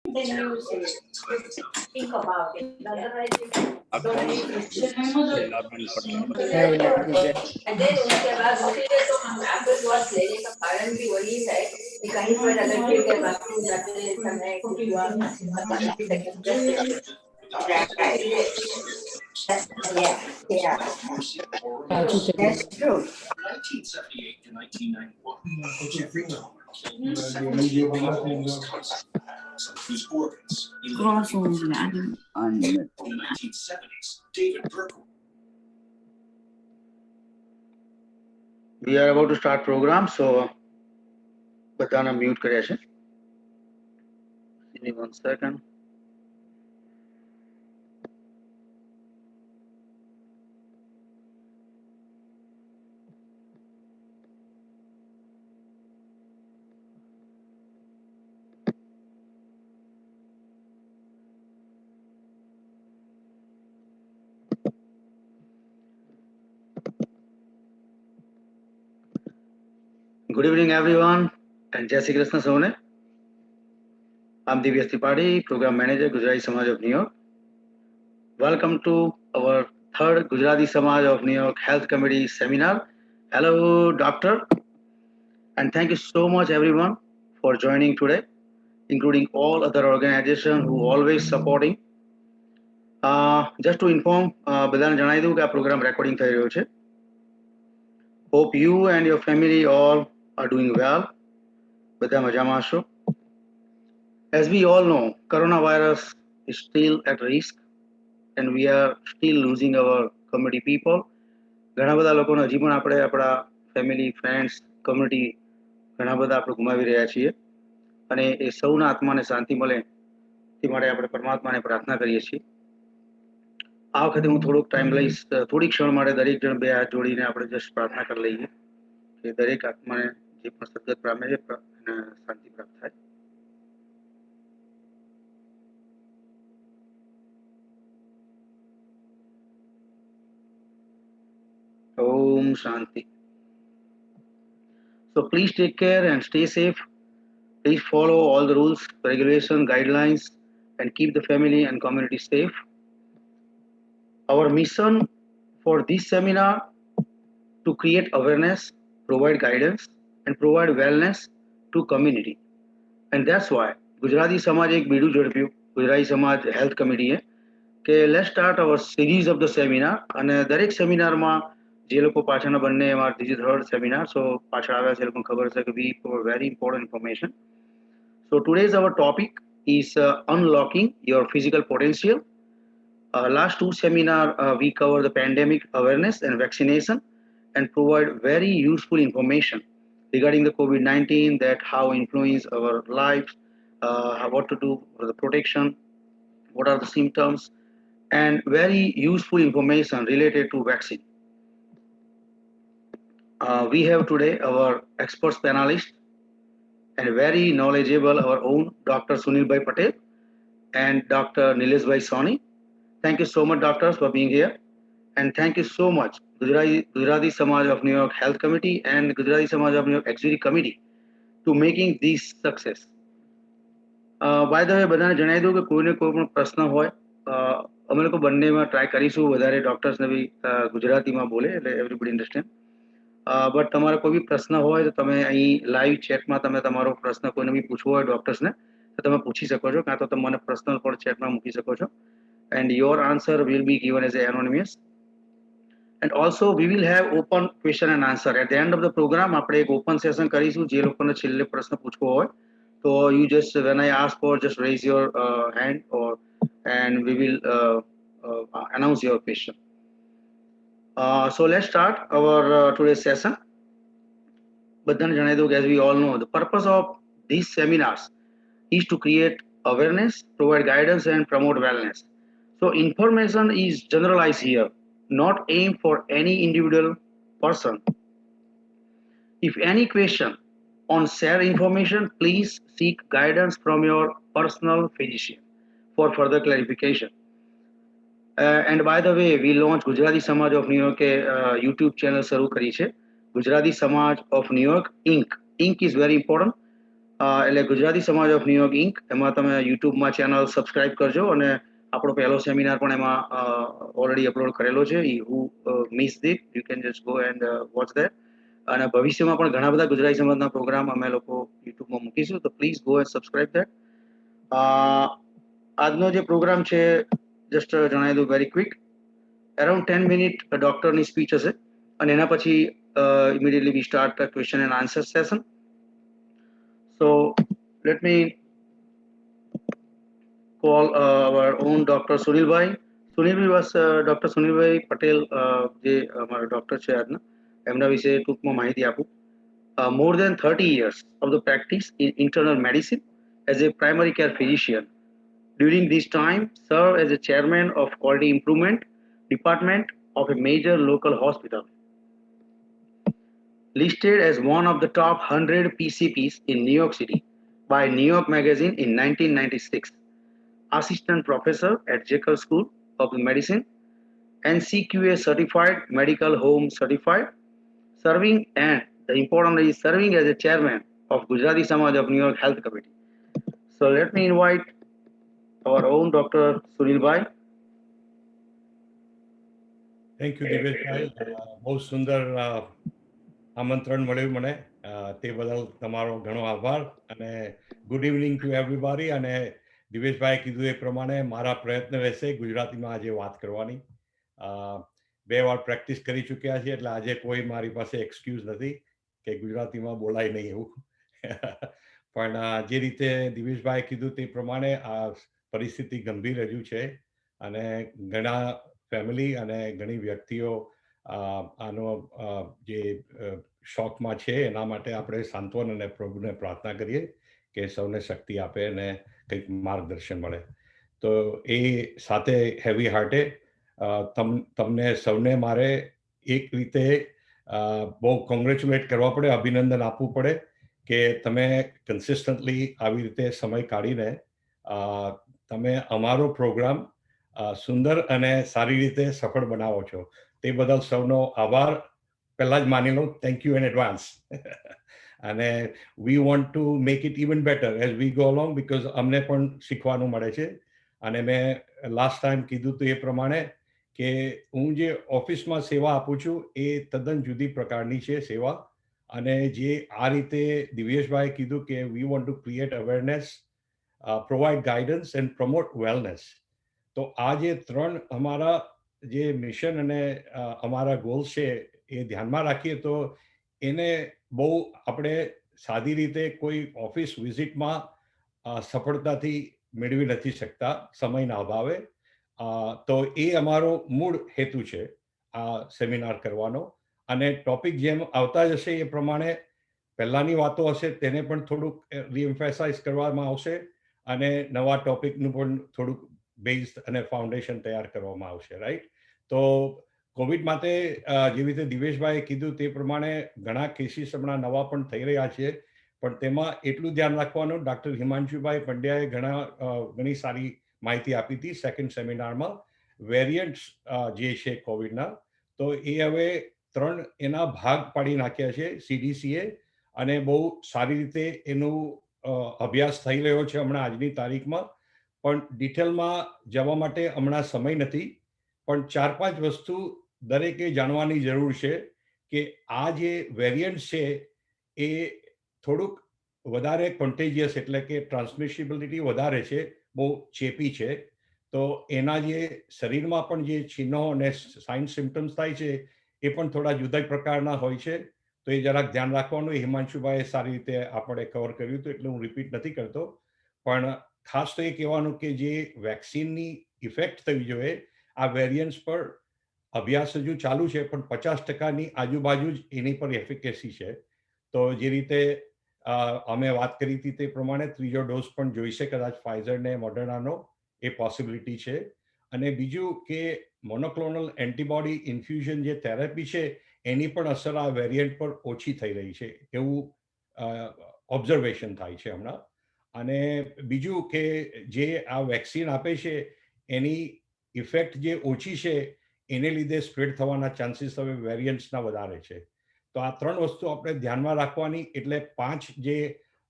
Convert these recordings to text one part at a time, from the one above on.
then you say, think about it. Otherwise, don't make decisions. And then उसके बाद उसीलिए तो हम आपको बहुत लेने का कारण भी वही है कि कहीं पर अगर गिर गए बाथरूम जाते समय कुछ हुआ yeah, that's true. 1978 to 1991, whose organs in the 1970s, David Berkowitz. We are about to start program, so બધાને mute કર્યા છે. Give me 1 second. Good evening, everyone, and Jai Shri Krishna Soni. I'm Divya Tripathi, Program Manager, Gujarati Samaj of New York. Welcome to our third Gujarati Samaj of New York Health Committee Seminar. Hello, Doctor, and thank you so much, everyone, for joining today, including all other organizations who always supporting. Just to inform, બધાને જણાવી દઉં કે આ programme recording થઈ રહ્યો છે. Hope you and your family all are doing well. બધા મજામાં હશો. As we all know, coronavirus is still at risk and we are still losing our community people. ઘણા બધા લોકોને હજી પણ આપણે આપણા ફેમિલી, ફ્રેન્ડ્સ, કમ્યુનિટી ઘણા બધા આપણે ગુમાવી રહ્યા છીએ અને એ સૌના આત્માને શાંતિ મળે તે માટે આપણે પરમાત્માને પ્રાર્થના કરીએ છીએ. આ વખતે હું થોડોક ટાઈમ લઈશ, થોડી ક્ષણ માટે દરેક જણ બે હાથ જોડીને આપણે જસ્ટ પ્રાર્થના કરી લઈએ કે દરેક આત્માને જે પણ સદગત પામે છે એને શાંતિ પ્રાપ્ત થાય. Om Shanti. So please take care and stay safe. Please follow all the rules, regulations, guidelines, and keep the family and community safe. Our mission for this seminar to create awareness, provide guidance, and provide wellness to community. And that's why Gujarati Samaj એક બીડું ઝડપ્યું, Gujarati Samaj Health Committee કે let's start our series of the seminar. અને દરેક સેમિનારમાં જે લોકો પાછળના બંને અમારા this is third seminar, so પાછળ આવ્યા છે એ લોકોને ખબર છે કે we provide very important information. So today's our topic is unlocking your physical potential. Last two seminar we cover the pandemic awareness and vaccination and provide very useful information regarding the COVID-19, that how influence our lives, what to do for the protection, what are the symptoms, and very useful information related to vaccine. We have today our experts panelists and very knowledgeable our own Dr. Sunil Patel and Dr. Nilesh Soni. Thank you so much, doctors, for being here. And thank you so much, Gujarati Samaj of New York Health Committee and Gujarati Samaj of New York Executive Committee to making this success. By the way, બધાને જણાવી દઉં કે કોઈને કોઈ પણ પ્રશ્ન હોય, અમે લોકો બંનેમાં ટ્રાય કરીશું વધારે ડોક્ટર્સને બી ગુજરાતીમાં બોલે એટલે એવરીબડી અન્ડરસ્ટેન્ડ. બટ તમારે કોઈ બી પ્રશ્ન હોય તો તમે અહીં લાઈવ ચેટમાં તમે તમારો પ્રશ્ન કોઈને બી પૂછવો હોય ડોક્ટર્સને તો તમે પૂછી શકો છો, કાં તો તમે મને પર્સનલ પણ ચેટમાં મૂકી શકો છો. And your answer will be given as anonymous. And also we will have open question and answer. At the end of the program, આપણે એક open session કરીશું. જે લોકોને છેલ્લે પ્રશ્ન પૂછવો હોય તો you just, when I ask for, just raise your hand and we will announce your question. So let's start our today's session. બધાને જણાવી દઉં કે as we all know, the purpose of these seminars is to create awareness, provide guidance and promote wellness. So information is generalized here, not aimed for any individual person. If any question on share information, please seek guidance from your personal physician for further clarification. And by the way, we launched Gujarati Samaj of New York YouTube channel શરૂ કરી છે, Gujarati Samaj of New York Inc. Inc is very important. એટલે ગુજરાતી સમાજ of New York ink, એમાં તમે યુટ્યુબમાં channel subscribe કરજો અને આપણો પહેલો સેમિનાર પણ એમાં ઓલરેડી અપલોડ કરેલો છે. Who miss that, you can just go and watch that. અને ભવિષ્યમાં પણ ઘણા બધા ગુજરાતી સમાજના પ્રોગ્રામ અમે લોકો યુટ્યુબમાં મૂકીશું, તો please go and subscribe that. આજનો જે પ્રોગ્રામ છે જસ્ટ જણાવી દઉં વેરી ક્વિક. અરાઉન્ડ 10 મિનિટ ડોક્ટરની સ્પીચ હશે અને એના પછી immediately V start question and answer session. So let me call our own Dr. Sunil Bhai. Sunil was Dr. Sunil Bhai Patel, જે અમારા ડોક્ટર છે આજના, એમના વિશે ટૂંકમાં માહિતી આપું. More than 30 years of the practice in internal medicine as a primary care physician. During this time, served as a chairman of quality improvement department of a major local hospital. Listed as one of the top 100 PCPs in New York City by New York Magazine in 1996. Assistant professor at Jekyll School of Medicine, NCQA certified, medical home certified, serving and the important is serving as a chairman of Gujarati Samaj of New York Health Committee. So let me invite our own Dr. Sunil Bhai. Thank you Diveshbhai. બહુ સુંદર આમંત્રણ મળ્યું મને, તે બદલ તમારો ઘણો આભાર. અને ગુડ ઇવનિંગ ટુ એવરીબોડી. અને દિવેશભાઈ કીધું એ પ્રમાણે મારા પ્રયત્ન રહેશે ગુજરાતીમાં આજે વાત કરવાની. 2 વાર પ્રેક્ટિસ કરી ચૂક્યા છે, એટલે આજે કોઈ મારી પાસે એક્સક્યુઝ નથી કે ગુજરાતીમાં બોલાય નહીં એવું. પણ જે રીતે દિવેશભાઈ કીધું તે પ્રમાણે આ પરિસ્થિતિ ગંભીર હજુ છે અને ઘણા ફેમિલી અને ઘણી વ્યક્તિઓ આનો જે શોકમાં છે, એના માટે આપણે સાંત્વન અને પ્રભુને પ્રાર્થના કરીએ કે સૌને શક્તિ આપે અને કંઈક માર્ગદર્શન મળે. તો એ સાથે હેવી હાર્ટે તમને સૌને મારે એક રીતે બહુ કોંગ્રેચ્યુલેટ કરવા પડે, અભિનંદન આપવું પડે કે તમે કન્સિસ્ટન્ટલી આવી રીતે સમય કાઢીને તમે અમારો પ્રોગ્રામ સુંદર અને સારી રીતે સફળ બનાવો છો. તે બદલ સૌનો આભાર પહેલાં જ માની લઉં. Thank you in advance. અને we want to make it even better as we go along, because અમને પણ શીખવાનું મળે છે. અને મેં લાસ્ટ ટાઈમ કીધું હતું એ પ્રમાણે કે હું જે ઓફિસમાં સેવા આપું છું એ તદ્દન જુદી પ્રકારની છે સેવા. અને જે આ રીતે દિવ્યેશભાઈ કીધું કે વી want to create awareness, provide guidance and promote wellness. તો આ જે 3 અમારા જે મિશન અને અમારા ગોલ્સ છે એ ધ્યાનમાં રાખીએ તો એને બહુ આપણે સાદી રીતે કોઈ ઓફિસ વિઝિટમાં સફળતાથી મેળવી નથી શકતા સમયના અભાવે. તો એ અમારો મૂળ હેતુ છે આ સેમિનાર કરવાનો. અને ટોપિક જેમ આવતા જશે એ પ્રમાણે પહેલાંની વાતો હશે તેને પણ થોડુંક રીએમ્ફેસાઇઝ કરવામાં આવશે અને નવા ટોપિકનું પણ થોડુંક બેઝ અને ફાઉન્ડેશન તૈયાર કરવામાં આવશે. રાઈટ. તો કોવિડ માટે જેવી રીતે દિવેશભાઈએ કીધું તે પ્રમાણે ઘણા કેસીસ હમણાં નવા પણ થઈ રહ્યા છે, પણ તેમાં એટલું ધ્યાન રાખવાનું, ડૉક્ટર હિમાંશુભાઈ પંડ્યાએ ઘણી સારી માહિતી આપી હતી સેકન્ડ સેમિનારમાં. વેરિયન્ટ્સ જે છે કોવિડના, તો એ હવે 3 એના ભાગ પાડી નાખ્યા છે CDCએ, અને બહુ સારી રીતે એનું અભ્યાસ થઈ રહ્યો છે હમણાં આજની તારીખમાં. પણ ડિટેલમાં જવા માટે હમણાં સમય નથી, પણ 4-5 વસ્તુ દરેકે જાણવાની જરૂર છે કે આ જે વેરિયન્ટ છે એ થોડુંક વધારે કોન્ટેજિયસ, એટલે કે ટ્રાન્સમિશિબિલિટી વધારે છે, બહુ ચેપી છે. તો એના જે શરીરમાં પણ જે ચિહ્નો અને સાઇન સિમ્ટમ્સ થાય છે એ પણ થોડા જુદા પ્રકારના હોય છે. તો એ જરાક ધ્યાન રાખવાનું. હિમાંશુભાઈએ સારી રીતે આપણે કવર કર્યું હતું, એટલે હું રિપીટ નથી કરતો. પણ ખાસ તો એ કહેવાનું કે જે વેક્સિનની ઇફેક્ટ થવી જોઈએ આ વેરિયન્ટ્સ પર અભ્યાસ હજુ ચાલુ છે, પણ 50% આજુબાજુ જ એની પર એફિકેસી છે. તો જે રીતે અમે વાત કરી હતી તે પ્રમાણે 3જો ડોઝ પણ જોઈશે કદાચ ફાઇઝર ને મોડર્નાનો, એ પોસિબિલિટી છે. અને બીજું કે મોનોક્લોનલ એન્ટીબોડી ઇન્ફ્યુઝન જે થેરાપી છે એની પણ અસર આ વેરિયન્ટ પર ઓછી થઈ રહી છે એવું ઓબ્ઝર્વેશન થાય છે હમણાં. અને બીજું કે જે આ વેક્સિન આપે છે એની ઇફેક્ટ જે ઓછી છે એને લીધે સ્પ્રેડ થવાના ચાન્સીસ હવે વેરિયન્ટ્સના વધારે છે. તો આ 3 વસ્તુ આપણે ધ્યાનમાં રાખવાની. એટલે 5 જે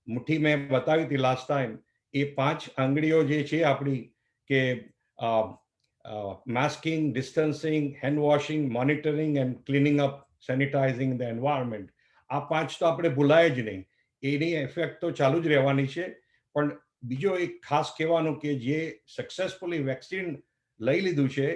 મુઠ્ઠી મેં બતાવી હતી લાસ્ટ ટાઈમ, એ 5 આંગળીઓ જે છે આપણી, કે masking, distancing, hand washing, monitoring and cleaning up, sanitizing the environment, આ 5 તો આપણે ભૂલાય જ નહીં. એની એફેક્ટ તો ચાલુ જ રહેવાની છે. પણ બીજો એક ખાસ કહેવાનું કે જે સક્સેસફુલી વેક્સિન લઈ લીધું છે,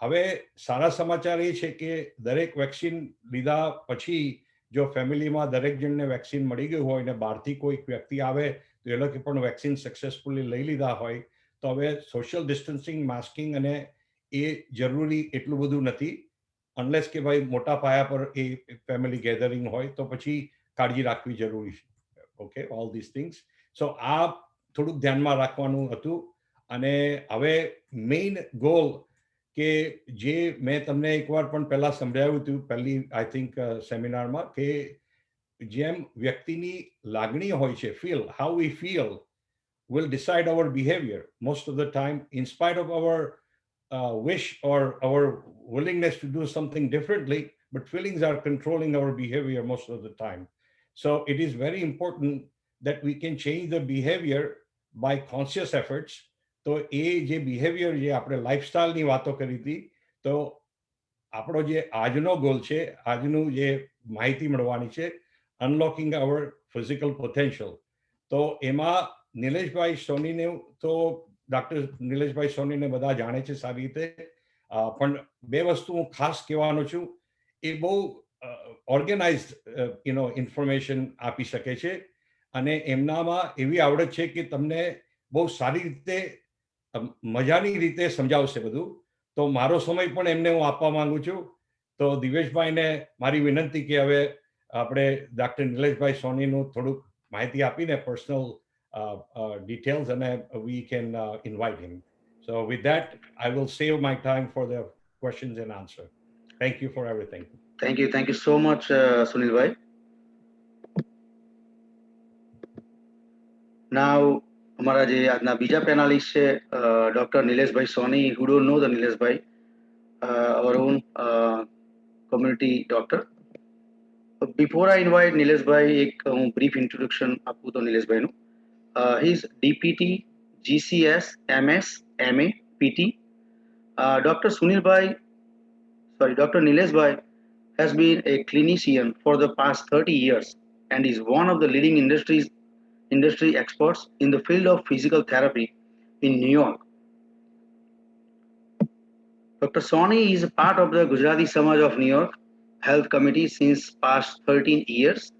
હવે સારા સમાચાર એ છે કે દરેક વેક્સિન લીધા પછી જો ફેમિલીમાં દરેક જણને વેક્સિન મળી ગયું હોય ને બહારથી કોઈક વ્યક્તિ આવે તો એ લોકો પણ વેક્સિન સક્સેસફુલી લઈ લીધા હોય, તો હવે સોશિયલ ડિસ્ટન્સિંગ, માસ્કિંગ અને એ જરૂરી એટલું બધું નથી, અનલેસ કે ભાઈ મોટા પાયા પર એ ફેમિલી ગેધરિંગ હોય તો પછી કાળજી રાખવી જરૂરી છે. Okay, all this things. So આ થોડુંક ધ્યાનમાં રાખવાનું હતું. અને હવે મેઇન ગોલ કે જે મેં તમને એકવાર પણ પહેલા સમજાવ્યું હતું પહેલી આઈ થિંક સેમિનારમાં, કે જેમ વ્યક્તિની લાગણી હોય છે, feel, how we feel will decide our behavior most of the time, in spite of our wish or our willingness to do something differently, but feelings are controlling our behavior most of the time. So it is very important that we can change the behavior by conscious efforts. તો એ જે behaviour, જે આપણે લાઈફસ્ટાઈલની વાતો કરી હતી, તો આપણો જે આજનો ગોલ છે, આજનું જે માહિતી મળવાની છે, અનલોકિંગ અવર ફિઝિકલ પોટેન્શિયલ. તો એમાં નિલેશભાઈ સોનીને, તો ડૉક્ટર નિલેશભાઈ સોનીને બધા જાણે છે સારી રીતે, પણ બે વસ્તુ હું ખાસ કહેવાનો છું. એ બહુ ઓર્ગેનાઇઝડ ઇન્ફોર્મેશન આપી શકે છે અને એમનામાં એવી આવડત છે કે તમને બહુ સારી રીતે મજાની રીતે સમજાવશે બધું. તો મારો સમય પણ એમને હું આપવા માંગુ છું. તો દિવેશભાઈને મારી વિનંતી કે હવે આપણે ડૉક્ટર નિલેશભાઈ સોનીનું થોડુંક માહિતી આપીને personal details, and we can invite him. So with that, I will save my time for the questions and answer. Thank you for everything. Thank you so much, Sunil bhai. Now हमारा जे આજના બીજા panelist છે doctor Nileshbhai Soni. who don't know the Nileshbhai, our own community doctor. Before I invite Nileshbhai, એક હું brief introduction આપું તો નિલેશભાઈનું. He is DPT, GCS, MS, MA, PT. Dr. Nilesh Bhai has been a clinician for the past 30 years and is one of the leading industry experts in the field of physical therapy in New York. Dr. Soni is a part of the Gujarati Samaj of New York Health Committee since past 13 years.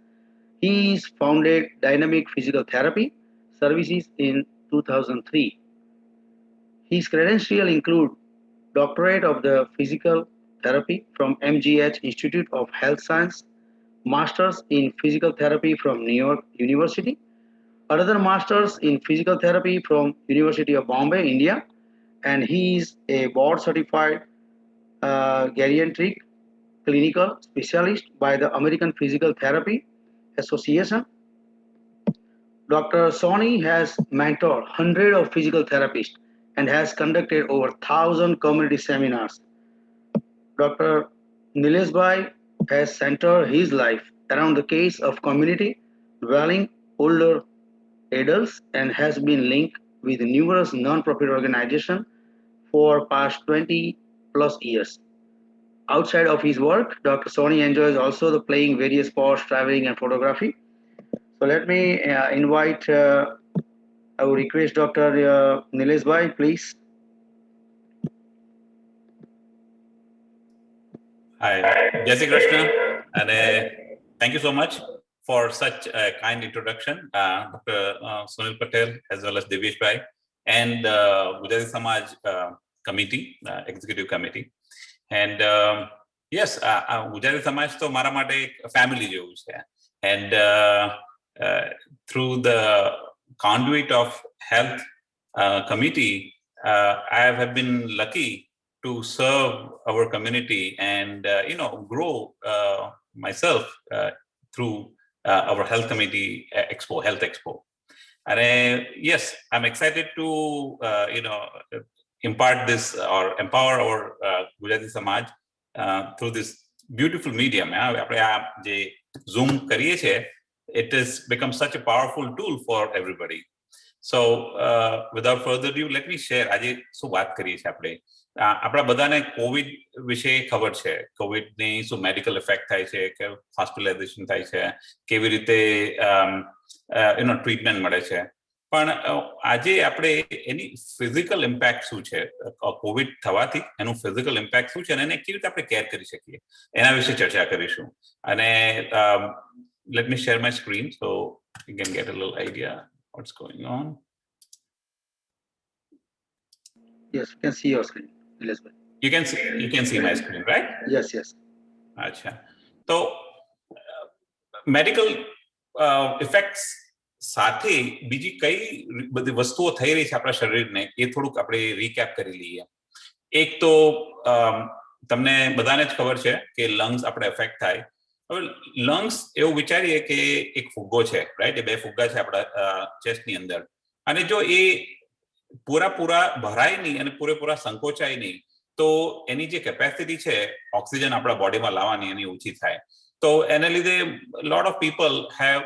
He is founded Dynamic Physical Therapy Services in 2003. His credentials include Doctorate of the Physical Therapy from MGH Institute of Health Science, Masters in Physical Therapy from New York University, another Masters in Physical Therapy from University of Bombay, India, and he is a board-certified geriatric clinical specialist by the American Physical Therapy Association. Dr. Soni has mentored hundreds of physical therapists and has conducted over 1,000 community seminars. Dr. Nilesh Bhai has centered his life around the case of community dwelling older adults and has been linked with numerous non-profit organizations for past 20 plus years. Outside of his work, Dr. Soni enjoys also the playing various sports, traveling and photography. So let me invite, I would request Dr. Nilesh Bhai, please. Hi, Jai Shri Krishna, and thank you so much for such a kind introduction, Dr. Sunil Patel, as well as Divesh Bhai, and Gujarati Samaj committee, executive committee. And yes, Gujarati Samaj to mara mate ek family જેવું છે. And through the conduit of health committee, I have been lucky to serve our community and grow myself through our health committee health expo. And yes, I'm excited to impart this or empower our Gujarati Samaj through this beautiful medium. આપણે આ જે Zoom કરીએ છીએ it has become such a powerful tool for everybody. So without further ado, let me share આજે શું વાત કરીએ છીએ આપણે. આપણા બધાને કોવિડ વિશે ખબર છે, કોવિડની શું મેડિકલ ઇફેક્ટ થાય છે, કે હોસ્પિટલાઇઝેશન થાય છે, કેવી રીતે ટ્રીટમેન્ટ મળે છે. પણ આજે આપણે એની ફિઝિકલ ઇમ્પેક્ટ શું છે, કોવિડ થવાથી એનું ફિઝિકલ ઇમ્પેક્ટ શું છે અને એને કેવી રીતે આપણે કેર કરી શકીએ એના વિશે ચર્ચા કરીશું. અને let me share my screen so you can get a little idea what's going on. Yes, you can see your screen. You can see my screen, right? Yes. Acha. So medical effects સાથે બીજી કઈ બધી વસ્તુઓ થઈ રહી છે આપણા શરીરને એ થોડુંક આપણે રીકેપ કરી લઈએ. એક તો તમને બધાને જ ખબર છે કે લંગ્સ આપણે એફેક્ટ થાય. હવે લંગ્સ એવું વિચારીએ કે એક ફુગ્ગો છે, રાઈટ? એ બે ફુગ્ગા છે આપણા ચેસ્ટની અંદર, અને જો એ પૂરા ભરાય નહીં અને પૂરેપૂરા સંકોચાય નહીં તો એની જે કેપેસિટી છે ઓક્સિજન આપણા બોડીમાં લાવવાની એની ઓછી થાય. તો એને લીધે lot of people have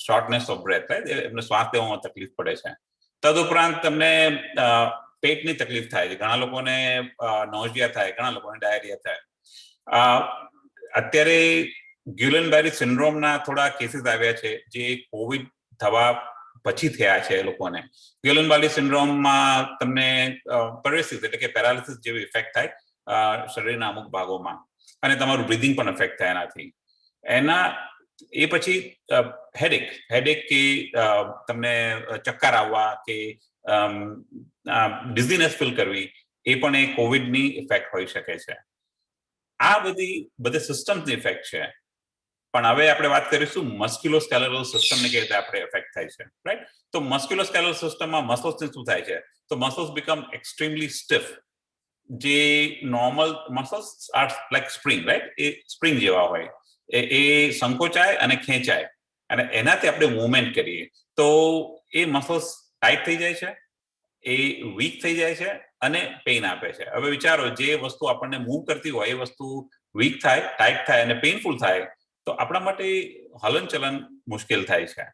shortness of breath, right? એમને શ્વાસ લેવામાં તકલીફ પડે છે. તદુપરાંત તમને પેટની તકલીફ થાય છે, ઘણા લોકોને નોઝિયા થાય, ઘણા લોકોને ડાયરિયા થાય. અત્યારે ગ્યુલેનબેરી સિન્ડ્રોમના થોડા કેસીસ આવ્યા છે જે કોવિડ થવા પછી થયા છે લોકોને. ગ્યુલેનબેરી સિન્ડ્રોમમાં તમને પેરેસિસ એટલે કે પેરાલિસિસ જેવી ઇફેક્ટ થાય શરીરના અમુક ભાગોમાં, અને તમારું બ્રીધિંગ પણ ઇફેક્ટ થાય એનાથી. એના એ પછી હેડેક કે તમને ચક્કર આવવા કે ડિઝીનેસ ફીલ કરવી એ પણ એ કોવિડની ઇફેક્ટ હોઈ શકે છે. આ બધી સિસ્ટમ્સની ઇફેક્ટ છે. પણ હવે આપણે વાત કરીશું મસ્ક્યુલોસ્કેલેટલ સિસ્ટમને કેવી રીતે આપણે ઇફેક્ટ થાય છે, રાઈટ? તો મસ્ક્યુલોસ્કેલેટલ સિસ્ટમમાં મસલ્સને શું થાય છે? તો મસલ્સ બીકમ એક્સ્ટ્રીમલી સ્ટીફ. જે normal muscles are like spring, right? A spring જેવા હોય, એ સંકોચાય અને ખેંચાય, અને એનાથી આપણે મૂવમેન્ટ કરીએ તો એ મસલ્સ ટાઈટ થઈ જાય છે, એ વીક થઈ જાય છે અને પેઇન આપે છે. હવે વિચારો, જે વસ્તુ આપણને મૂવ કરતી હોય એ વસ્તુ વીક થાય, ટાઈટ થાય અને પેઇનફુલ થાય તો આપણા માટે હલનચલન મુશ્કેલ થાય છે.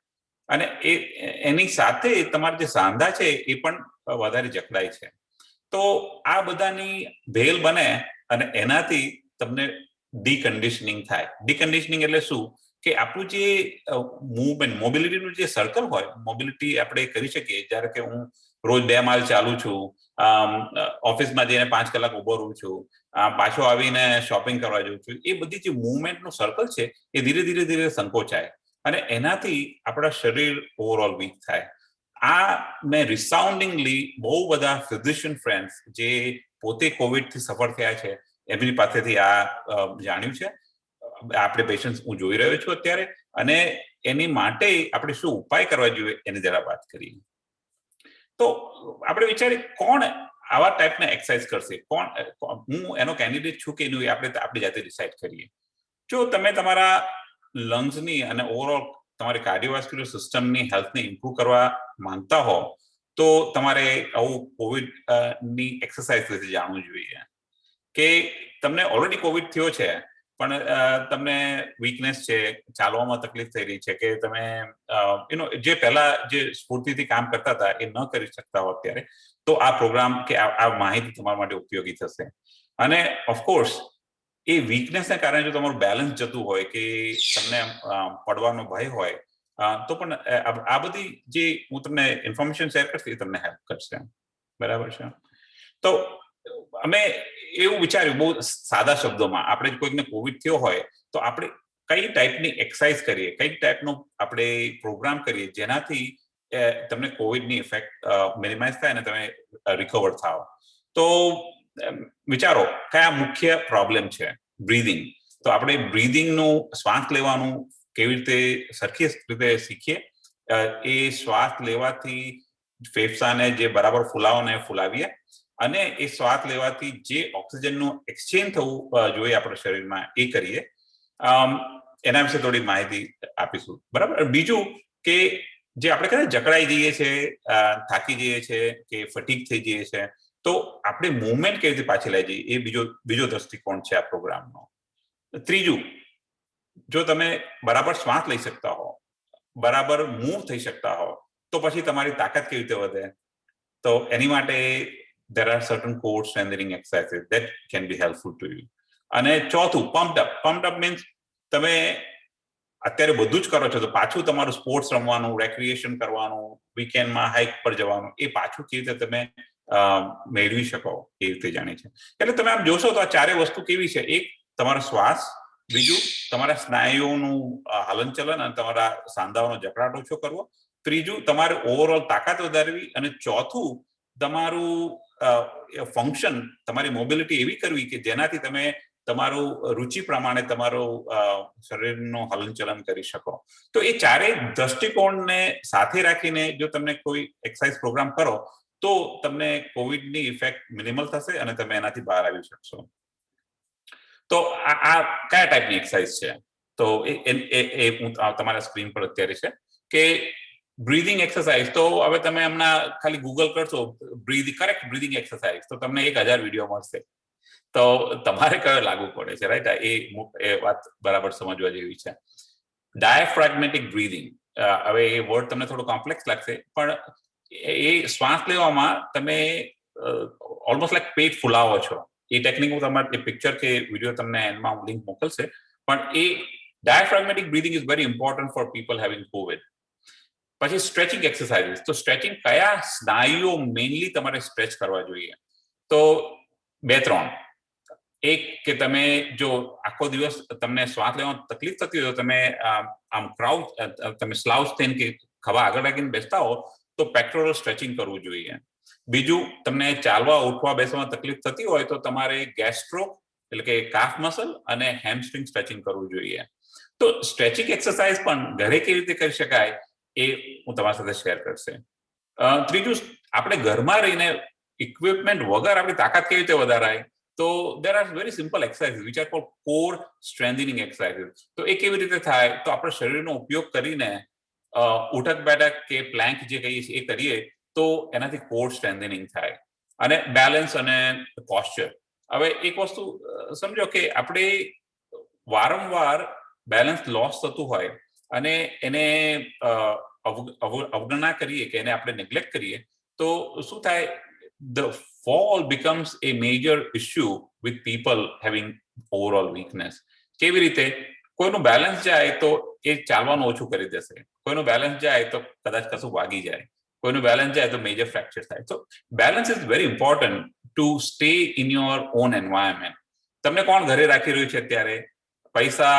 અને એની સાથે તમારા જે સાંધા છે એ પણ વધારે જકડાય છે. તો આ બધાની ભેલ બને અને એનાથી તમને ડીકન્ડિશનિંગ થાય. ડીકન્ડિશનિંગ એટલે શું? કે આપણું જે મૂવમેન્ટ, મોબિલિટીનું જે સર્કલ હોય, મોબિલિટી આપણે કરી શકીએ. જ્યારે કે હું રોજ 2 માઇલ ચાલું છું, ઓફિસમાં જઈને 5 કલાક ઉભો રહું છું, પાછો આવીને શોપિંગ કરવા જઉં છું, એ બધી જે મૂવમેન્ટનું સર્કલ છે એ ધીરે ધીરે સંકોચાય અને એનાથી આપણા શરીર ઓવરઓલ વીક થાય. આ મેં રિસાઉન્ડિંગલી બહુ બધા ફિઝિશિયન ફ્રેન્ડ્સ જે પોતે કોવિડથી સફર થયા છે એમની પાસેથી આ જાણ્યું છે. આપણે પેશન્ટ્સ હું જોઈ રહ્યો છું અત્યારે, અને એની માટે આપણે શું ઉપાય કરવા જોઈએ એની જરા વાત કરીએ. તો આપણે વિચારીએ કોણ આવા ટાઈપના એક્સરસાઇઝ કરશે, કોણ હું એનો કેન્ડિડેટ છું કે નહીં આપણે આપણી જાતે ડિસાઇડ કરીએ. જો તમે તમારા લંગ્સની અને ઓવરઓલ તમારી કાર્ડિયોવાસ્ક્યુલર સિસ્ટમની હેલ્થને ઇમ્પ્રૂવ કરવા માંગતા હો તો તમારે આવું કોવિડની એક્સરસાઇઝ વિશે જાણવું જોઈએ. કે તમને ઓલરેડી કોવિડ થયો છે પણ તમને વીકનેસ છે, ચાલવામાં તકલીફ થઈ રહી છે, કે તમે જે પહેલા જે સ્ફૂર્તિથી કામ કરતા હતા એ ન કરી શકતા હો અત્યારે, તો આ પ્રોગ્રામ કે આ માહિતી તમારા માટે ઉપયોગી થશે. અને ઓફકોર્સ એ વીકનેસને કારણે જો તમારું બેલેન્સ જતું હોય કે તમને પડવાનો ભય હોય તો પણ આ બધી જે હું તમને ઇન્ફોર્મેશન શેર કરશે એ તમને હેલ્પ કરશે. બરાબર છે? તો અમે એવું વિચાર્યું બહુ સાદા શબ્દોમાં, આપણે કોઈકને કોવિડ થયો હોય તો આપણે કઈ ટાઈપની એક્સરસાઇઝ કરીએ, કઈ ટાઈપનો આપણે પ્રોગ્રામ કરીએ જેનાથી તમને કોવિડની ઇફેક્ટ મિનિમાઇઝ થાય અને તમે રિકવર થાવ. તો વિચારો કયા મુખ્ય પ્રોબ્લેમ છે? બ્રીધિંગ. તો આપણે બ્રીધિંગનું, શ્વાસ લેવાનું કેવી રીતે સરખી રીતે શીખીએ. એ શ્વાસ લેવાથી ફેફસાને જે બરાબર ફૂલાવોને ફૂલાવીએ, અને એ શ્વાસ લેવાથી જે ઓક્સિજનનું એક્સચેન્જ થવું જોઈએ આપણા શરીરમાં એ કરીએ. એના વિશે થોડી માહિતી આપીશું. બરાબર? બીજું કે જે આપણે કદાચ જકડાઈ જઈએ છીએ, થાકી જઈએ છીએ કે ફટીગ થઈ જઈએ છીએ, તો આપણે મૂવમેન્ટ કેવી રીતે પાછી લઈ જઈએ એ બીજો દ્રષ્ટિકોણ છે આ પ્રોગ્રામનો. ત્રીજું, જો તમે બરાબર શ્વાસ લઈ શકતા હો બરાબર મૂવ થઈ શકતા હો તો પછી તમારી તાકાત કેવી રીતે વધે? તો એની માટે there are certain core strengthening exercises that can be helpful to you. અને ચોથું pumped up means તમે અત્યારે બધું જ કરો છો તો પાછું તમારું સ્પોર્ટ્સ રમવાનું, રેક્રિએશન કરવાનું, વીકેન્ડમાં હાઇક પર જવાનું, એ પાછું કેવી રીતે તમે મેળવી શકો એ રીતે જાણી છે. એટલે તમે આમ જોશો તો આ ચારે વસ્તુ કેવી છે? એક તમારો શ્વાસ, બીજું તમારા સ્નાયુઓનું હલનચલન અને તમારા સાંધાઓનો જકડાટ ઓછો કરવો, ત્રીજું તમારે ઓવરઓલ તાકાત વધારવી, અને ચોથું તમારું ફંક્શન, તમારી મોબિલિટી એવી કરવી કે જેનાથી તમે તમારું રુચિ પ્રમાણે તમારું શરીરનું હલનચલન કરી શકો. તો એ ચારેય દ્રષ્ટિકોણને સાથે રાખીને જો તમને કોઈ એક્સરસાઇઝ પ્રોગ્રામ કરો તો તમને કોવિડની ઇફેક્ટ મિનિમલ થશે અને તમે એનાથી બહાર આવી શકશો. તો આ કયા ટાઈપની એક્સરસાઇઝ છે? તો એ હું તમારા સ્ક્રીન પર અત્યારે છે કે બ્રીધિંગ એક્સરસાઇઝ. તો હવે તમે હમણાં ખાલી ગૂગલ કરશો કરેક્ટ બ્રીધિંગ એક્સરસાઇઝ તો તમને 1000 વિડીયો મળશે. તો તમારે કયો લાગુ પડે છે, રાઈટ? એ વાત બરાબર સમજવા જેવી છે. ડાયાફ્રેગમેટિક બ્રીધિંગ, હવે એ વર્ડ તમને થોડો કોમ્પ્લેક્સ લાગશે, પણ એ શ્વાસ લેવામાં તમે ઓલમોસ્ટ લાઈક પેટ ફૂલાવો છો. એ ટેકનિક હું તમારે પિક્ચર કે વિડીયો તમને એન્ડમાં લિંક મોકલશે. પણ એ diaphragmatic breathing is very important for people having COVID. પછી સ્ટ્રેચિંગ એક્સરસાઇઝીસ. તો સ્ટ્રેચિંગ કયા સ્નાયુઓ મેઇનલી તમારે સ્ટ્રેચ કરવા જોઈએ? તો 2-3. એક કે તમે જો આખો દિવસ તમને શ્વાસ લેવામાં તકલીફ થતી હોય તો તમે આમ ક્રાઉચ, તમે સ્લાઉચ થઈને કે ખભા આગળ રાખીને બેસતા હો તો પેક્ટોરલ સ્ટ્રેચિંગ કરવું જોઈએ. બીજું, તમને ચાલવા, ઉઠવા, બેસવામાં તકલીફ થતી હોય તો તમારે ગેસ્ટ્રો એટલે કે કાફ મસલ અને હેમસ્ટ્રિંગ સ્ટ્રેચિંગ કરવું જોઈએ. તો સ્ટ્રેચિંગ એક્સરસાઇઝ પણ ઘરે કેવી રીતે કરી શકાય એ હું તમારી સાથે શેર કરશે. ત્રીજું, આપણે ઘરમાં રહીને ઇક્વિપમેન્ટ વગર આપણી તાકાત કેવી રીતે વધારાય? તો there are very simple exercises which are called core strengthening exercises. તો એ કેવી રીતે થાય? તો આપણે શરીરનો ઉપયોગ કરીને ઉઠક બેઠક કે પ્લેન્ક જે કહીએ છીએ એ કરીએ તો એનાથી કોર સ્ટ્રેન્થનિંગ થાય. અને બેલેન્સ અને પોસ્ચર. હવે એક વસ્તુ સમજો કે આપણે વારંવાર બેલેન્સ લોસ થતું હોય અને એને અવગણના કરીએ કે એને આપણે નેગ્લેક્ટ કરીએ તો શું થાય? The fall becomes a major issue with people having overall weakness. કેવી રીતે? કોઈનું બેલેન્સ જાય તો એ ચાલવાનું ઓછું કરી દેશે, કોઈનું બેલેન્સ જાય તો કદાચ કશું વાગી જાય, કોઈનું બેલેન્સ જાય તો મેજર ફ્રેક્ચર થાય. તો balance is very important to stay in your own environment. તમને કોણ ઘરે રાખી રહ્યું છે અત્યારે? પૈસા,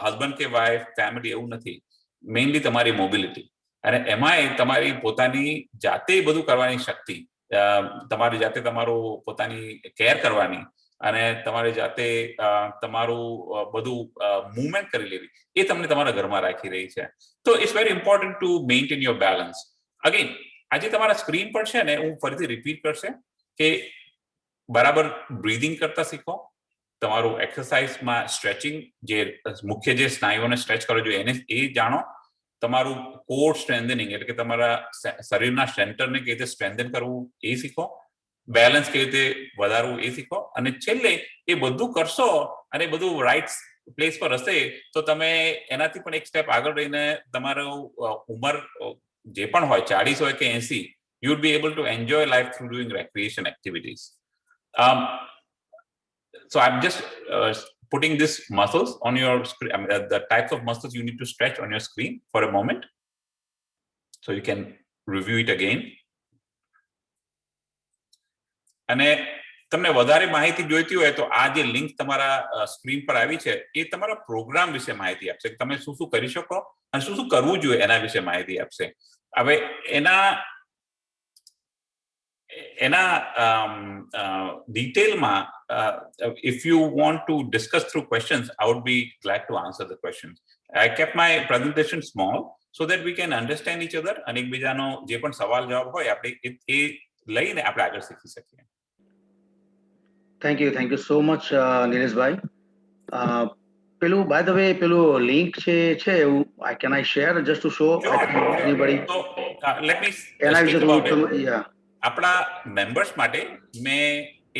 હસબન્ડ કે વાઇફ, ફેમિલી, એવું નથી. મેઇનલી તમારી મોબિલિટી. અને એમાંય તમારી પોતાની જાતે બધું કરવાની શક્તિ, તમારી જાતે તમારું પોતાની કેર કરવાની અને તમારી જાતે તમારું બધું મૂવમેન્ટ કરી લેવી, એ તમને તમારા ઘરમાં રાખી રહી છે. તો it's very important to maintain your balance. Again, આજે તમારા સ્ક્રીન પર છે ને, હું ફરીથી રિપીટ કરશે કે બરાબર બ્રીધિંગ કરતા શીખો, તમારું એક્સરસાઇઝમાં સ્ટ્રેચિંગ, જે મુખ્ય જે સ્નાયુઓને સ્ટ્રેચ કરવો જોઈએ એને એ જાણો, તમારું કોર સ્ટ્રેન્થનિંગ એટલે કે તમારા શરીરના સેન્ટરને કેવી રીતે સ્ટ્રેન્થન કરવું એ શીખો, બેલેન્સ કેવી રીતે વધારવું એ શીખો, અને છેલ્લે એ બધું કરશો અને બધું રાઈટ પ્લેસ પર હશે તો તમે એનાથી પણ એક સ્ટેપ આગળ રહીને તમારું ઉંમર જે પણ હોય, 40 હોય કે 80, you would be able to enjoy life through doing recreation activities. So I'm just putting these muscles on your screen, the types of muscles you need to stretch on your screen for a moment, so you can review it again. અને તમને વધારે માહિતી જોઈતી હોય તો આ જે link તમારા સ્ક્રીન પર આવી છે એ તમારા પ્રોગ્રામ વિશે માહિતી આપશે, તમે શું શું કરી શકો અને શું શું કરવું જોઈએ એના વિશે માહિતી આપશે. હવે એના ડિટેલમાં if you want to discuss through questions, I would be glad to answer the questions. I kept my presentation small so that we can understand each other અને એકબીજાનો જે પણ સવાલ જવાબ હોય આપણે એ લઈને આપણે આગળ શીખી શકીએ. Thank you so much, Nilesh bhai. Pelu, by the way, pelu link છે એવું can I share just to show anybody? So let me એના વિશે speak about થોડું it. આપણા મેમ્બર્સ માટે મેં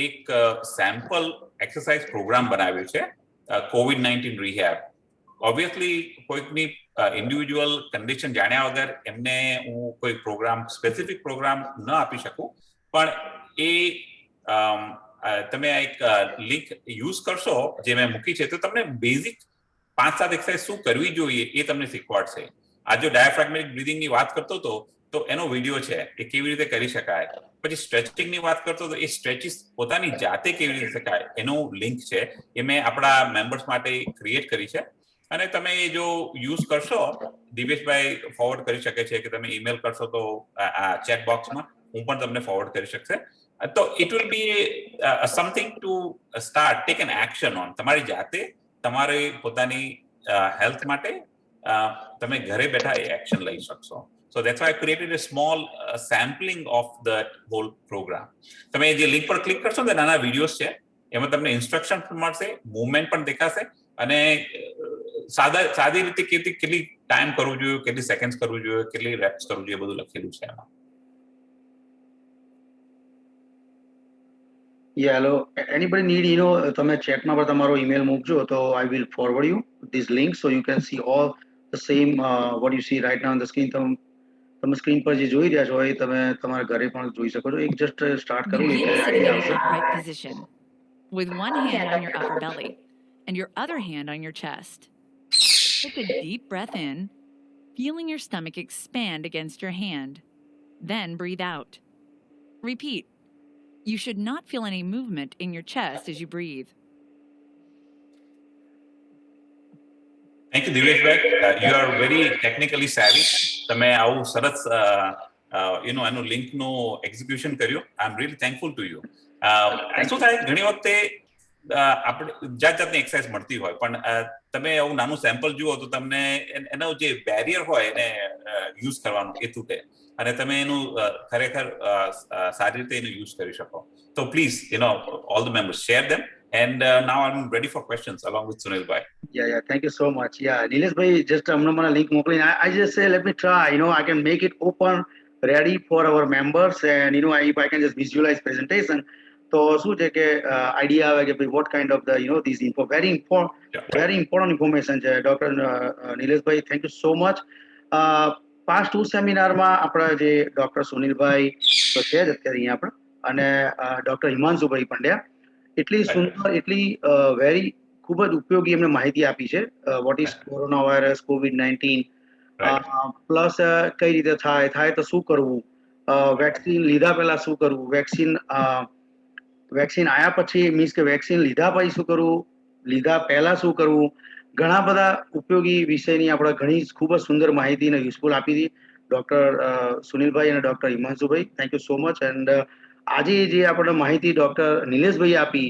એક સેમ્પલ એક્સરસાઇઝ પ્રોગ્રામ બનાવ્યો છે, COVID-19 રિહેબ. ઓબ્વિયસલી કોઈકની ઇન્ડિવિજ્યુઅલ કન્ડિશન જાણ્યા વગર એમને હું કોઈ પ્રોગ્રામ સ્પેસિફિક પ્રોગ્રામ ન આપી શકું, પણ એ તમે એક લિંક યુઝ કરશો જે મેં મૂકી છે તો તમને બેઝિક 5-7 એક્સરસાઇઝ શું કરવી જોઈએ એ તમને શીખવાડશે. આ જો ડાયાફ્રેગમેટિક બ્રીથિંગની વાત કરતો હતો તો એનો વિડીયો છે એ કેવી રીતે કરી શકાય. પછી સ્ટ્રેચિંગની વાત કરતો તો એ સ્ટ્રેચિસ પોતાની જાતે કેવી રીતે શકાય એનું લિંક છે એ મેં આપણા મેમ્બર્સ માટે ક્રિએટ કરી છે. અને તમે એ જો યુઝ કરશો, દિવેશભાઈ ફોરવર્ડ કરી શકે છે કે તમે ઈમેલ કરશો તો આ ચેટ બોક્સમાં હું પણ તમને ફોરવર્ડ કરી શકશે. તો it will B something to start tech an action on. તમારી જાતે તમારી પોતાની હેલ્થ માટે તમે ઘરે બેઠા એ એક્શન લઈ શકશો. So that's why I created a small sampling of that whole program. તમે જે લિંક પર ક્લિક કરશો ને નાના વિડીયોઝ છે એમાં તમને ઇન્સ્ટ્રક્શન પણ મળશે, મૂવમેન્ટ પણ દેખાશે અને સાદી રીતે કેટલી ટાઈમ કરવું જોઈએ, કેટલી સેકન્ડ્સ કરવું જોઈએ, કેટલી રેપ્સ કરવું જોઈએ બધું લખેલું છે એમાં. Yeah, hello. Anybody need, તમે chatમાં પર તમારો email મૂકજો તો I will forward you this link so you can see all the same what you see right now on the screen. તમે સ્ક્રીન પર જે જોઈ રહ્યા છો એ તમે તમારા ઘરે પણ જોઈ શકો છો. એક જસ્ટ સ્ટાર્ટ કરું Begin એટલે sitting આઈડિયા in an આવશે. upright position with one hand on your upper belly and your other hand on your chest. Take a deep breath in, feeling your stomach expand against your hand. Then breathe out. Repeat. You should not feel any movement in your chest as you breathe. Thank you, Diveshbhai. You are very technically savvy. તમે આવું સરસ એનું લિંકનું execution કર્યું. I am really thankful to you. શું થાય ઘણી વખતે આપણે જાતની એક્સરસાઇઝ મળતી હોય પણ તમે આવું નાનું સેમ્પલ જુઓ તો તમને એનો જે બેરિયર હોય એને યુઝ કરવાનું એ તૂટે અને તમે એનું ખરેખર સારી રીતે એનું યુઝ કરી શકો. તો please all the members share them. And now I'm ready for questions along with Sunil bhai. Yeah, thank you so much. Yeah, Nilesh bhai, just મને link મોકલી. I just say let me try, I can make it open ready for our members and if I can just visualize presentation તો શું છે કે idea આવે કે ભાઈ what kind of the these info very important information છે. Doctor Nileshbhai, thank you so much. past 2 સેમિનારમાં આપણા જે ડોક્ટર સુનિલભાઈ તો છે જ અત્યારે અહીંયા આપણે અને ડોક્ટર હિમાંશુભાઈ પંડ્યા એટલી સુંદર એટલી વેરી ખૂબ જ ઉપયોગી એમને માહિતી આપી છે. What is corona virus, COVID-19 plus કઈ રીતે થાય તો શું કરવું, વેક્સિન લીધા પહેલા શું કરવું, વેક્સિન આયા પછી મીન્સ કે વેક્સિન લીધા પછી શું કરવું, લીધા પહેલા શું કરવું, ઘણા બધા ઉપયોગી વિષયની આપણે ઘણી ખૂબ જ સુંદર માહિતી અને યુઝફુલ આપી હતી ડોક્ટર સુનિલભાઈ અને doctor Himanshubhai. Thank you so much. And આજે જે આપણે માહિતી ડોક્ટર નિલેશભાઈ આપી,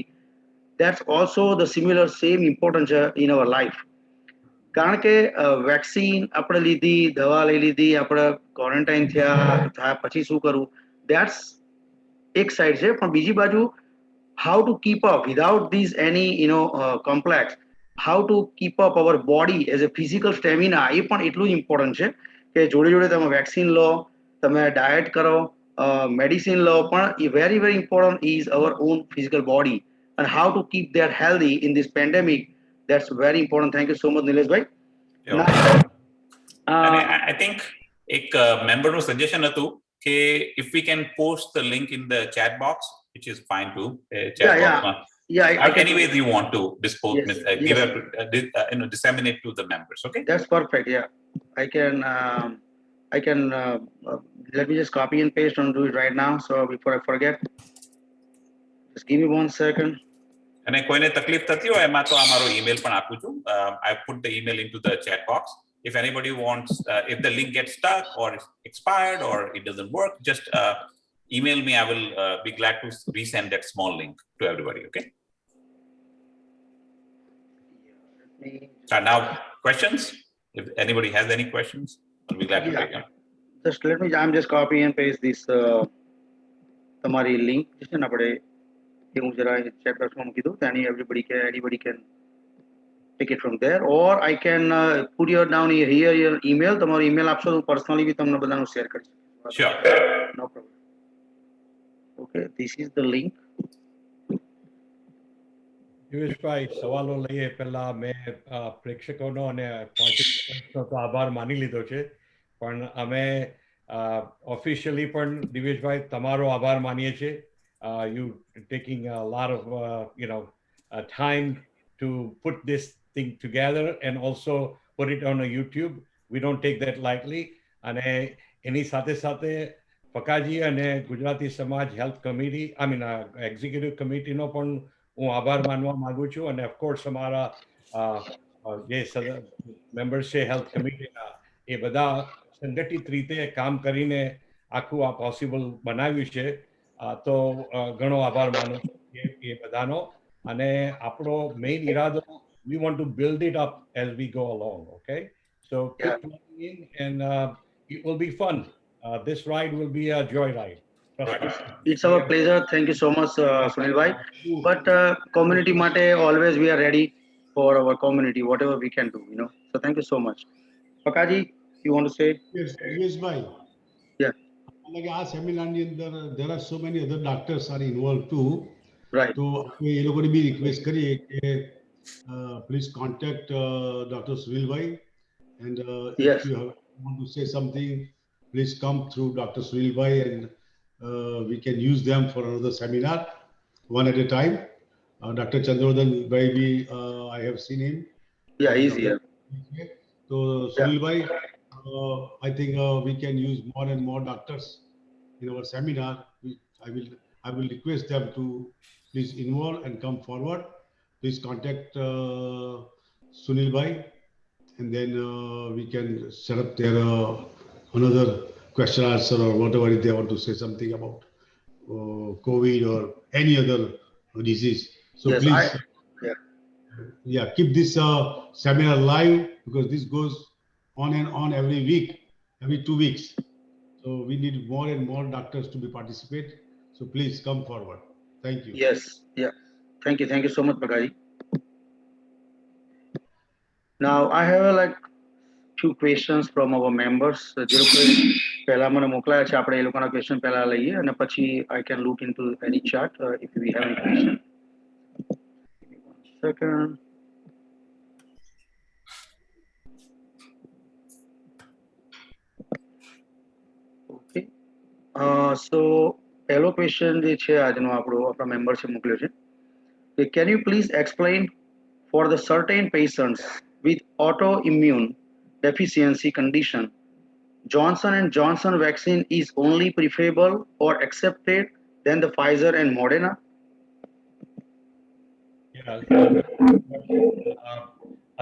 that's also the similar same importance in our life. કારણ કે વેક્સિન આપણે લીધી, દવા લઈ લીધી, આપણે ક્વોરન્ટાઇન થયા પછી શું કરવું, that's એક સાઈડ છે. પણ બીજી બાજુ how to keep up without these any complex, how to keep up our body as a physical stamina એ પણ એટલું જ ઇમ્પોર્ટન્ટ છે કે જોડે જોડે તમે વેક્સિન લો, તમે ડાયટ કરો, મેડિસિન લો, પણ એ very important is our own physical body and how to keep that healthy in this pandemic. That's very important. Thank you so much, Nilesh bhai. I think એક મેમ્બરનું suggestion હતું કે if we can post the link in the chat box, which is fine too. Any way you want to dispose, disseminate to the members. Okay, that's perfect. Yeah, I can let me just copy and paste and do it right now. So before I forget, just give me 1 second. અને કોઈને તકલીફ થતી હોય એમાં તો આ મારો email પણ આપું છું. I put the email into the chat box. If anybody wants, if the link gets stuck or it's expired or it doesn't work, just email me. I will be glad to resend that small link to everybody. Okay. Now questions. If anybody has any questions, I'll be glad to take them. Just let me. I'm just copy and paste this. તમારી link છે ને આપણે હું જરા chat boxમાં મૂકી દઉં તો anybody can take it from there, or I can put your down here your email. તમારો email આપશો તો personally બી તમને બધાનું share કરી શકું. Sure. No problem. Okay, this is the link. દિવેશભાઈ સવાલો લઈએ પહેલા મેં પ્રેક્ષકોનો અને પાર્ટિસિપન્ટ્સનો તો આભાર માની લીધો છે પણ અમે ઓફિશિયલી પણ દિવેશભાઈ તમારો આભાર માનીએ છીએ you taking a lot of time to put this thing together and also put it on a YouTube. We don't take that lightly. અને એની સાથે સાથે ફકાજી અને ગુજરાતી સમાજ હેલ્થ કમિટી એક્ઝિક્યુટિવ કમિટીનો પણ હું આભાર માનવા માંગુ છું અને ઓફકોર્સ અમારા જે મેમ્બર્સ છે હેલ્થ કમિટીના એ બધા સંગઠિત રીતે કામ કરીને આખું આ પોસિબલ બનાવ્યું છે તો ઘણો આભાર માનું છું એ બધાનો અને આપણો મેઇન ઇરાદો we want to build it up as we go along, okay? So keep plugging in and it will be fun. This ride will be a joy ride. It's our pleasure. Thank you so much, Sunil bhai. But community mate, always we are ready for our community, whatever we can do, So thank you so much. Pakaji, you want to say? Yes, bhai. Yeah. Like our seminar, there are so many other doctors are involved too. Right. So we going to be request kariye please contact Dr. Sunil bhai and yes. if you want to say something, please come through Dr. Sunil bhai and we can use them for another seminar one at a time. Dr. Chandrodhan bhai, I have seen him. Yeah, he's here. So Sunil bhai, I think we can use more and more doctors in our seminar. I will request them to please involve and come forward. Please contact Sunil bhai, and then we can set up their another question answer or whatever if they want to say something about COVID or any other disease. So yes, please, keep this seminar live because this goes on and on every week, every 2 weeks. So we need more and more doctors to be participate. So please come forward. Thank you. Yes, yeah. Thank you so much, Pakaji. Now I have few questions from our members. જે લોકો પહેલા મને મોકલાયા છે આપણે એ લોકોના question પહેલા લઈએ અને પછી I can look into any chat if we have any question. Give me 1 second. Okay. So પહેલો ક્વેશ્ચન જે છે આજનો આપણા મેમ્બર્સે મોકલ્યો છે કે can you please explain for the certain patients with autoimmune deficiency condition, Johnson and Johnson vaccine is only preferable or accepted than the Pfizer and Moderna?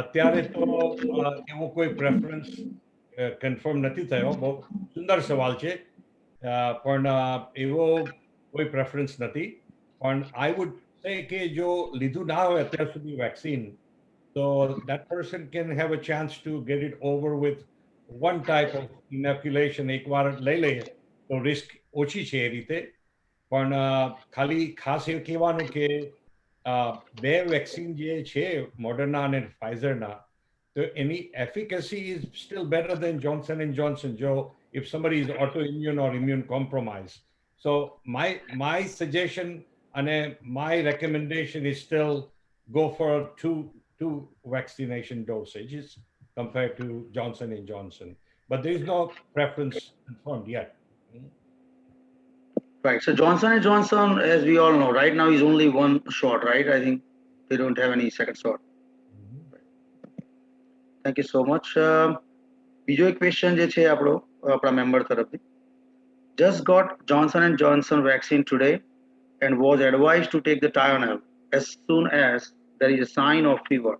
અત્યારે તો એવો કોઈ પ્રેફરન્સ કન્ફર્મ નથી થયો બહુ સુંદર સવાલ છે પણ એવો કોઈ પ્રેફરન્સ નથી પણ I would say કે જો લીધું ના હોય અત્યાર સુધી vaccine so that person can have a chance to get it over with one type of inoculation એકવાર લઈ લઈએ તો રિસ્ક ઓછી છે એ રીતે પણ ખાલી ખાસ એ કહેવાનું કે બે વેક્સિન જે છે મોડર્ના અને ફાઇઝરના તો એની એફિકસી is still better than Johnson and Johnson if somebody is autoimmune or immune compromised. So my suggestion and my recommendation is still go for two vaccination dosages compared to Johnson and Johnson. But there is no preference confirmed yet. Right. So Johnson and Johnson, as we all know, right now is only one shot, right? I think they don't have any second shot. Thank you so much. બીજો એક question જે છે આપણા member તરફથી just got Johnson and Johnson vaccine today and was advised to take the Tylenol as soon as there is a sign of fever.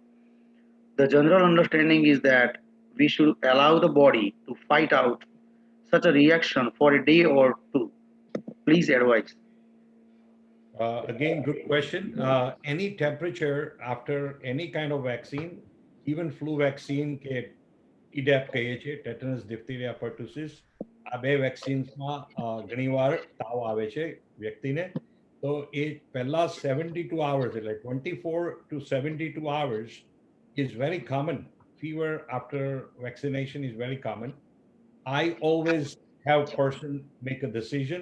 The general understanding is that we should allow the body to fight out such a reaction for a day or two. Please advise. Again, good question. Any temperature after any kind of vaccine, even flu vaccine, Tdap કહીએ છીએ tetanus, diphtheria, pertussis, આ બે વેક્સિન્સમાં ઘણીવાર તાવ આવે છે વ્યક્તિને તો એ પહેલા 72 hours એટલે 24 to 72 hours is very common. Fever after vaccination is very common. I always have person make a decision.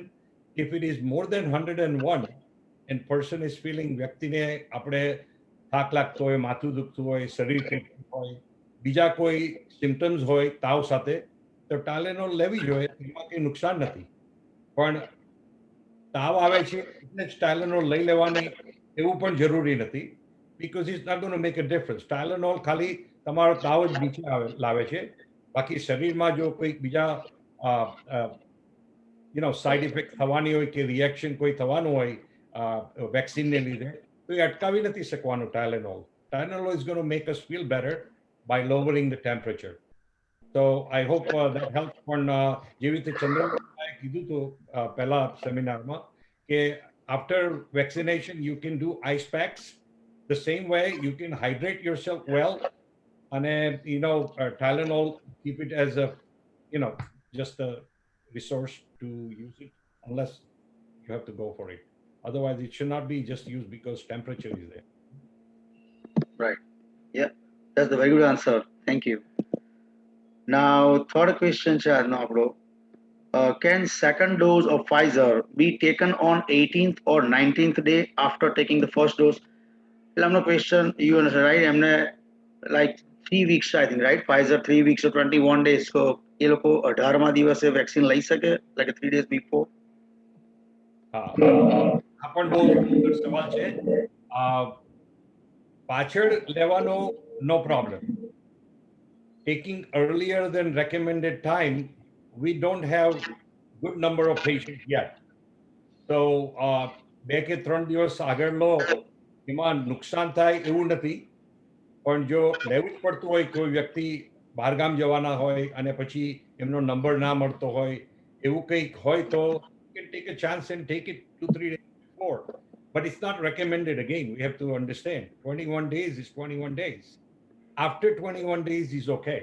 If it is more than 101 and person is feeling વ્યક્તિને આપણે થાક લાગતો હોય, માથું દુખતું હોય, શરીર પીઠું હોય, બીજા કોઈ સિમ્ટમ્સ હોય તાવ સાથે, તો ટાઇલેનોલ લેવી જોઈએ, એમાં કંઈ નુકસાન નથી. પણ તાવ આવે છે એટલે જ ટાઇલેનોલ લઈ લેવાની એવું પણ જરૂરી નથી, because it's not gonna make a difference. Tylenol ખાલી તમારો તાવ જ નીચે લાવે છે, બાકી શરીરમાં જો કોઈ બીજા સાઇડ ઇફેક્ટ થવાની હોય કે રિએક્શન કોઈ થવાનું હોય વેક્સિનને લીધે, તો એ અટકાવી નથી શકવાનું Tylenol. Tylenol is gonna make us feel better by lowering the temperature. તો આઈ હોપ દેટ હેલ્પ. પણ જેવી રીતે ચંદ્રભાઈએ કીધું હતું પહેલા સેમિનારમાં કે after vaccination you can do ice packs, the same way you can hydrate yourself well, અને Tylenol, keep it as a just a resource to use it unless you have to go for it. Otherwise it should not be just used because temperature is there. Right. Yeah, that's a very good answer. Thank you. Now, third question છે આજનો આપણો. Can second dose of Pfizer be taken on 18th or 19th day after taking the first dose? એટલે આમનો question, you understand, right? એમને like 3 weeks, I think, right? Pfizer 3 weeks or 21 days. So એ લોકો 18મા દિવસે vaccine લઈ શકે, like 3 days before? હા, આ પણ બહુ સુંદર સવાલ છે. પાછળ લેવાનો no problem. Taking earlier than recommended time, we don't have good number of patients yet. So 2 કે 3 દિવસ આગળ લો એમાં નુકસાન થાય એવું નથી, પણ જો લેવું જ પડતું હોય, કોઈ વ્યક્તિ બહારગામ જવાના હોય અને પછી એમનો નંબર ના મળતો હોય, એવું કંઈક હોય, તો you can take a chance and take it 2-3 days before. But it's not recommended. Again, we have to understand 21 days is 21 days. After 21 days is okay.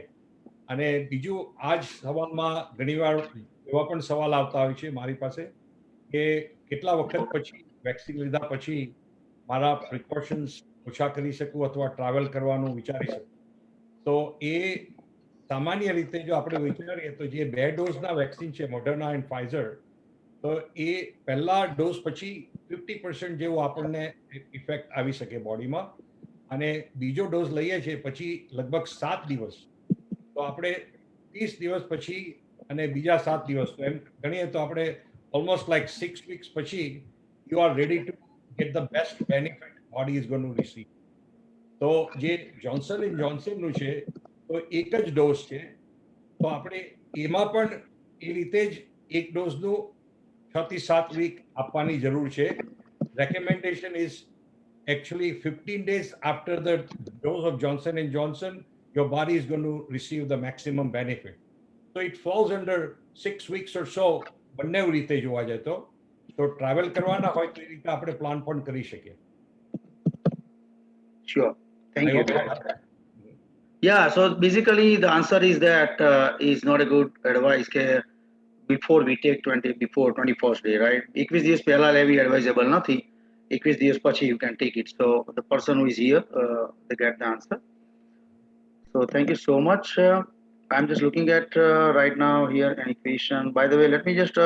અને બીજું આ જ સવાલમાં ઘણીવાર એવા પણ સવાલ આવતા હોય છે મારી પાસે કે કેટલા વખત પછી વેક્સિન લીધા પછી મારા પ્રિકોશન્સ ઓછા કરી શકું અથવા ટ્રાવેલ કરવાનું વિચારી શકું. તો એ સામાન્ય રીતે જો આપણે વિચારીએ તો જે 2 ડોઝના વેક્સિન છે, મોડર્ના એન્ડ ફાઇઝર, તો એ પહેલા ડોઝ પછી 50% જેવું આપણને ઇફેક્ટ આવી શકે બોડીમાં, અને બીજો ડોઝ લઈએ છીએ પછી લગભગ 7 દિવસ, તો આપણે 30 દિવસ પછી અને બીજા 7 દિવસ, તો એમ ગણીએ તો આપણે ઓલમોસ્ટ લાઈક 6 weeks પછી you are ready to get the best benefit body is going to receive. તો જે જોન્સન એન્ડ જોન્સનનું છે તો એક જ ડોઝ છે, તો આપણે એમાં પણ એ રીતે જ એક ડોઝનું 6 થી 7 વીક આપવાની જરૂર છે. Recommendation is actually 15 days after the dose of Johnson & Johnson, your body is going to receive the maximum benefit. So it falls under 6 weeks or so, બંને રીતે જોવા જાય તો ટ્રાવેલ કરવાના હોય તો એ રીતે આપણે પ્લાન પણ કરી શકીએ. Sure. Thank you. Yeah, so basically the answer is that is not a good advice કે before we take 21st day, right? 21 દિવસ પહેલા લેવી advisable નથી. 21 દિવસ પછી you can take it. So the person who is here, they get the answer. So thank you so much. I'm just looking at right now here any question. By the way, let me just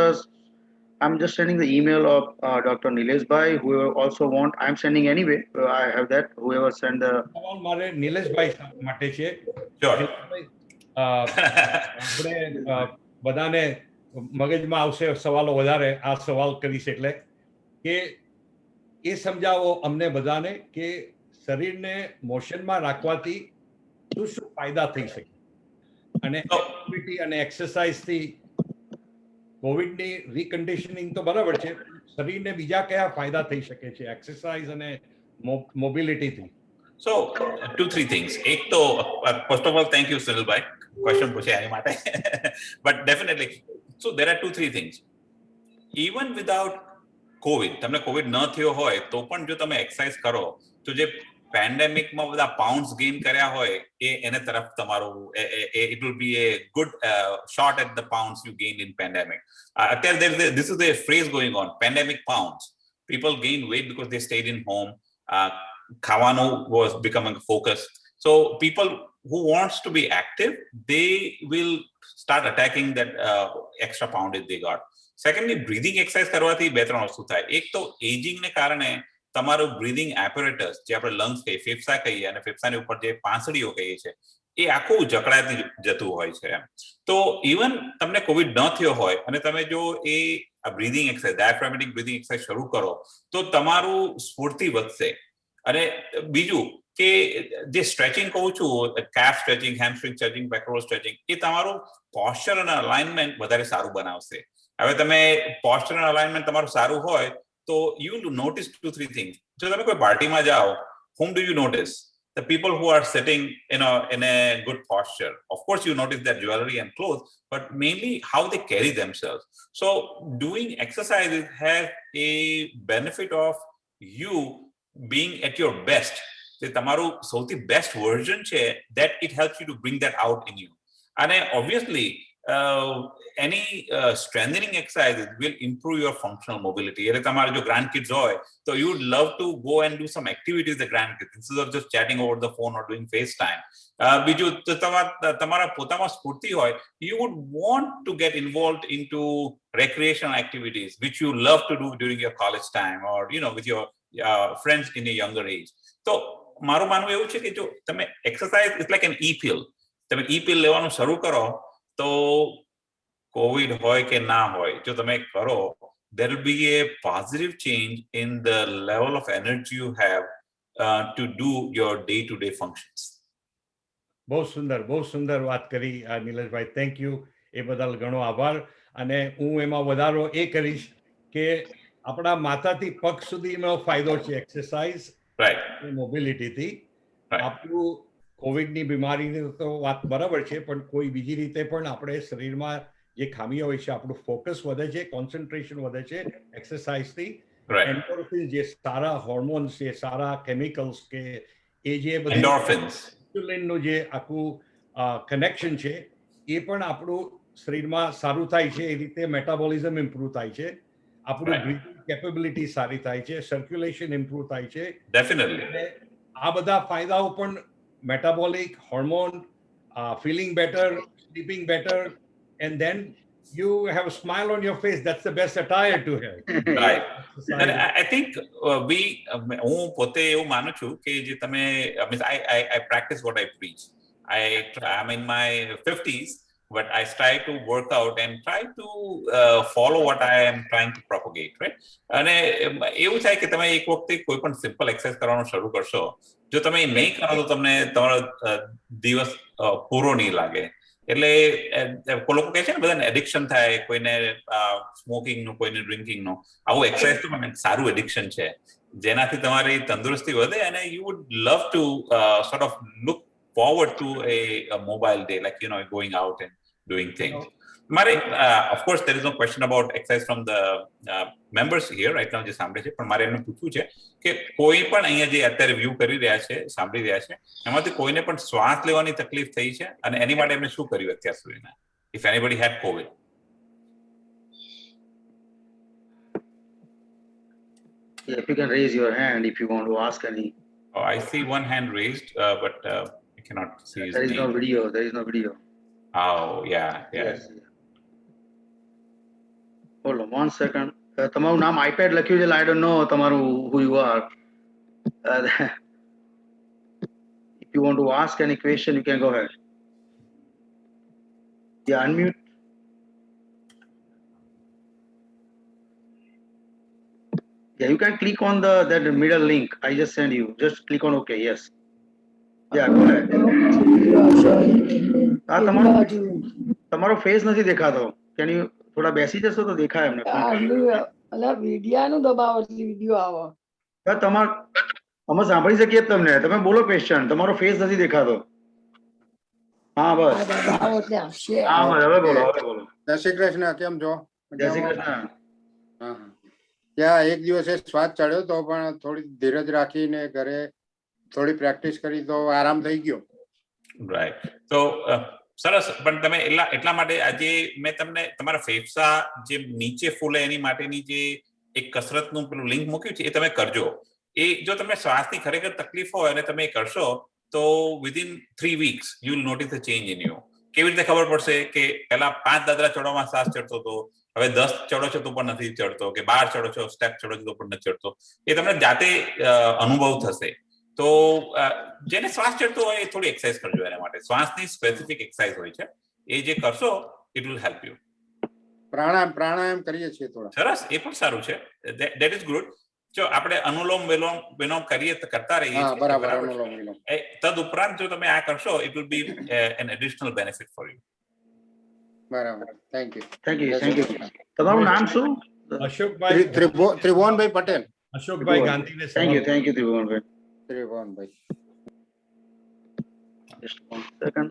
I'm just sending the email of Dr. Nilesh Bhai. Whoever also want, I'm sending anyway. I have that. Whoever send the સવાલ મારે નિલેશ ભાઈ માટે છે. Sure. આપણે બધાને મગજમાં આવશે સવાલો વધારે આ સવાલ કરીશ એટલે કે એ સમજાવો અમને બધાને કે શરીરને મોશનમાં રાખવાથી શું શું ફાયદા થઈ શકે, અને એક્ટિવિટી અને એક્સરસાઇઝથી કોવિડની રીકન્ડિશનિંગ તો બરાબર છે, શરીરને બીજા કયા ફાયદા થઈ શકે છે એક્સરસાઇઝ અને મોબિલિટીથી? So 2-3 things. Ek to first of all, thank you Sunil bhai, question puche ani mate. But definitely, so there are 2-3 things. Even without COVID, તમને COVID ન થયો હોય તો પણ જો તમે એક્સરસાઇઝ કરો તો જે પેન્ડેમિકમાં બધા પાઉન્ડ્સ ગેઇન કર્યા હોય એને તરફ તમારું it will be a good shot at the pounds you gained in pandemic. This is the phrase going on, pandemic pounds. People gain weight because they stayed in home. Khawano was becoming a focus. So people who wants to be active, they will start attacking that extra poundage they got. Secondly, breathing exercise કરવાથી બે ત્રણ વસ્તુ થાય. એક તો ageing ને કારણે તમારું બ્રીધિંગ એપરેટસ, જે આપણે લંગ્સ કહીએ, ફેફસા કહીએ, અને ફેફસાની ઉપર જે પાંસળીઓ કહીએ છીએ, એ આખું જકડાતી જતું હોય છે. તો ઇવન તમને કોવિડ ન થયો હોય અને તમે જો એ બ્રીધિંગ એક્સરસાઇઝ, ડાયાફ્રામેટિક બ્રીધિંગ એક્સરસાઇઝ શરૂ કરો તો તમારું સ્ફૂર્તિ વધશે. અને બીજું કે જે સ્ટ્રેચિંગ કહું છું, કેફ stretching, hamstring stretching, pectoral stretching, એ તમારું પોસ્ચર અને અલાઇનમેન્ટ વધારે સારું બનાવશે. હવે તમે પોસ્ચર અને અલાઇનમેન્ટ તમારું સારું હોય તો યુ વિલ નોટિસ 2-3 things. જો તમે કોઈ પાર્ટીમાં જાઓ, whom do you notice? The people who are sitting in a good posture. Of course, you notice their jewelry and clothes, but mainly how they carry themselves. So doing exercises has a benefit of you being at your best. The tamaru sauthi best version che, that it helps you to bring that out in you. And obviously, any strengthening exercises will improve your functional mobility. If you have grandkids, so you would love to go and do some activities with the grandkids instead of just chatting over the phone or doing FaceTime. You would want to get involved into recreational activities, which you love to do during your college time or, with your friends in a younger age. So, મારું માનવું એવું છે કે જો તમે exercise is like an e-pill. તમે e-pill લેવાનું શરૂ કરો તો કોવિડ હોય કે ના હોય, જો તમે કરો, there will be a positive change in the level of energy you have to do your day-to-day functions. બહુ સુંદર વાત કરી નિલેશભાઈ, થેન્ક યુ. એ બદલ ઘણો આભાર. અને હું એમાં વધારો એ કરીશ કે આપણા માથાથી પગ સુધીનો ફાયદો છે એક્સરસાઇઝ, મોબિલિટીથી. આપણું કોવિડની બીમારીની તો વાત બરાબર છે, પણ કોઈ બીજી રીતે પણ આપણે શરીરમાં જે ખામીઓ હોય છે, આપણું ફોકસ વધે છે, કોન્સન્ટ્રેશન વધે છે એક્સરસાઇઝથી. એન્ડોર્ફિન, જે સારા હોર્મોન્સ છે, સારા કેમિકલ્સ, કે એ જે બધું ઇન્સ્યુલિનનું જે આખું કનેક્શન છે, એ પણ આપણું શરીરમાં સારું થાય છે. એ રીતે મેટાબોલિઝમ ઇમ્પ્રૂવ થાય છે, આપણું બ્રીથિંગ કેપેબિલિટી સારી થાય છે, સર્ક્યુલેશન ઇમ્પ્રૂવ થાય છે. ડેફિનેટલી આ બધા ફાયદાઓ પણ metabolic, hormone, feeling better, sleeping better, and then you have a smile on your face. That's the best attire to have. Right. And I think હું પોતે એવું માનું છું કે જે તમે, I practice what I preach. I'm in my 50s, but I try to work out and try to follow what I am trying to propagate, right? અને એવું થાય કે તમે એક વખતે કોઈ પણ સિમ્પલ એક્સરસાઇઝ કરવાનું શરૂ કરશો, જો તમે નહીં કરો તો તમને તમારો દિવસ પૂરો નહીં લાગે. એટલે લોકો કહે છે ને, બધાને એડિક્શન થાય, કોઈને સ્મોકિંગનું, કોઈને ડ્રિંકિંગનું. આવું એક્સરસાઇઝ તો પણ સારું એડિક્શન છે, જેનાથી તમારી તંદુરસ્તી વધે અને you would love to sort of look forward to a mobile day, like, going out and doing things. Of course, there is no question about exercise from the members here right now, જે સાંભળે છે. પણ મારે એમને પૂછવું છે કે કોઈ પણ અહીંયા જે અત્યારે વ્યૂ કરી રહ્યા છે, સાંભળી રહ્યા છે, એમાંથી કોઈને પણ શ્વાસ લેવાની તકલીફ થઈ છે અને એની માટે એમને શું કર્યું અત્યાર સુધીના? If anybody had COVID. Yeah, if you can raise your hand if you want to ask any. Oh, I see one hand raised, but I cannot see his There is name. no video. There is no video. Oh, yeah. Yes. Hold on 1 second. તમારું નામ iPad લખ્યું છે. I don't know તમારું who you are. If you want to ask any question, you can go ahead. Yeah, unmute. Yeah, you can click on that middle link I just sent you. Just click on OK. Yes. Yeah, go ahead. તમારો face નથી દેખાતો. Can you થોડા બેસી જશો તો દેખાય અમને? અલા વિડિયાનું દબાવો એટલે વિડિયો આવે. અમે સાંભળી શકીએ તમને. તમે બોલો ક્વેશ્ચન. તમારો ફેસ નથી દેખાતો. હા બસ. દબાવો એટલે આવશે. હા બસ હવે બોલો. જય શ્રી કૃષ્ણ, કેમ છો? જય શ્રી કૃષ્ણ. હા, ત્યાં એક દિવસે શ્વાસ ચડ્યો તો પણ થોડી ધીરજ રાખીને ઘરે થોડી પ્રેક્ટિસ કરી તો આરામ થઈ ગયો. રાઈટ. તો સરસ. પણ તમે એટલા માટે આજે મેં તમને તમારા ફેફસા જે નીચે ફૂલે એની માટેની જે એક કસરતનું પેલું લિંક મૂક્યું છે, એ તમે કરજો. એ જો તમને શ્વાસની ખરેખર તકલીફ હોય અને તમે કરશો તો within 3 weeks you will notice a change in you. કેવી રીતે ખબર પડશે કે પહેલા 5 દાદરા ચડવામાં શ્વાસ ચડતો હતો, હવે 10 ચડો છો તો પણ નથી ચડતો કે 12 ચડો છો સ્ટેપ ચડો છો તો પણ નથી ચડતો, એ તમને જાતે અનુભવ થશે. તો જેને શ્વાસ ચડતો હોય એ થોડી એક્સરસાઇઝ કરજો એના માટે. શ્વાસની સ્પેસિફિક એક્સરસાઇઝ હોય છે, એ જે કરશો ઇટ વિલ હેલ્પ યુ. પ્રાણાયામ કરીએ છીએ થોડા. સરસ, એ પણ સારું છે. That is good. જો આપણે અનુલોમ વિલોમ કરીએ તો કરતા રહીએ છીએ, બરાબર. તદ ઉપરાંત જો તમે આ કરશો it will be an additional benefit for you. બરાબર. Thank you. તમારું નામ શું? અશોકભાઈ ત્રિભુવનભાઈ પટેલ. અશોકભાઈ ગાંધીને. Thank you Tribhuvanbhai. Just 1 second.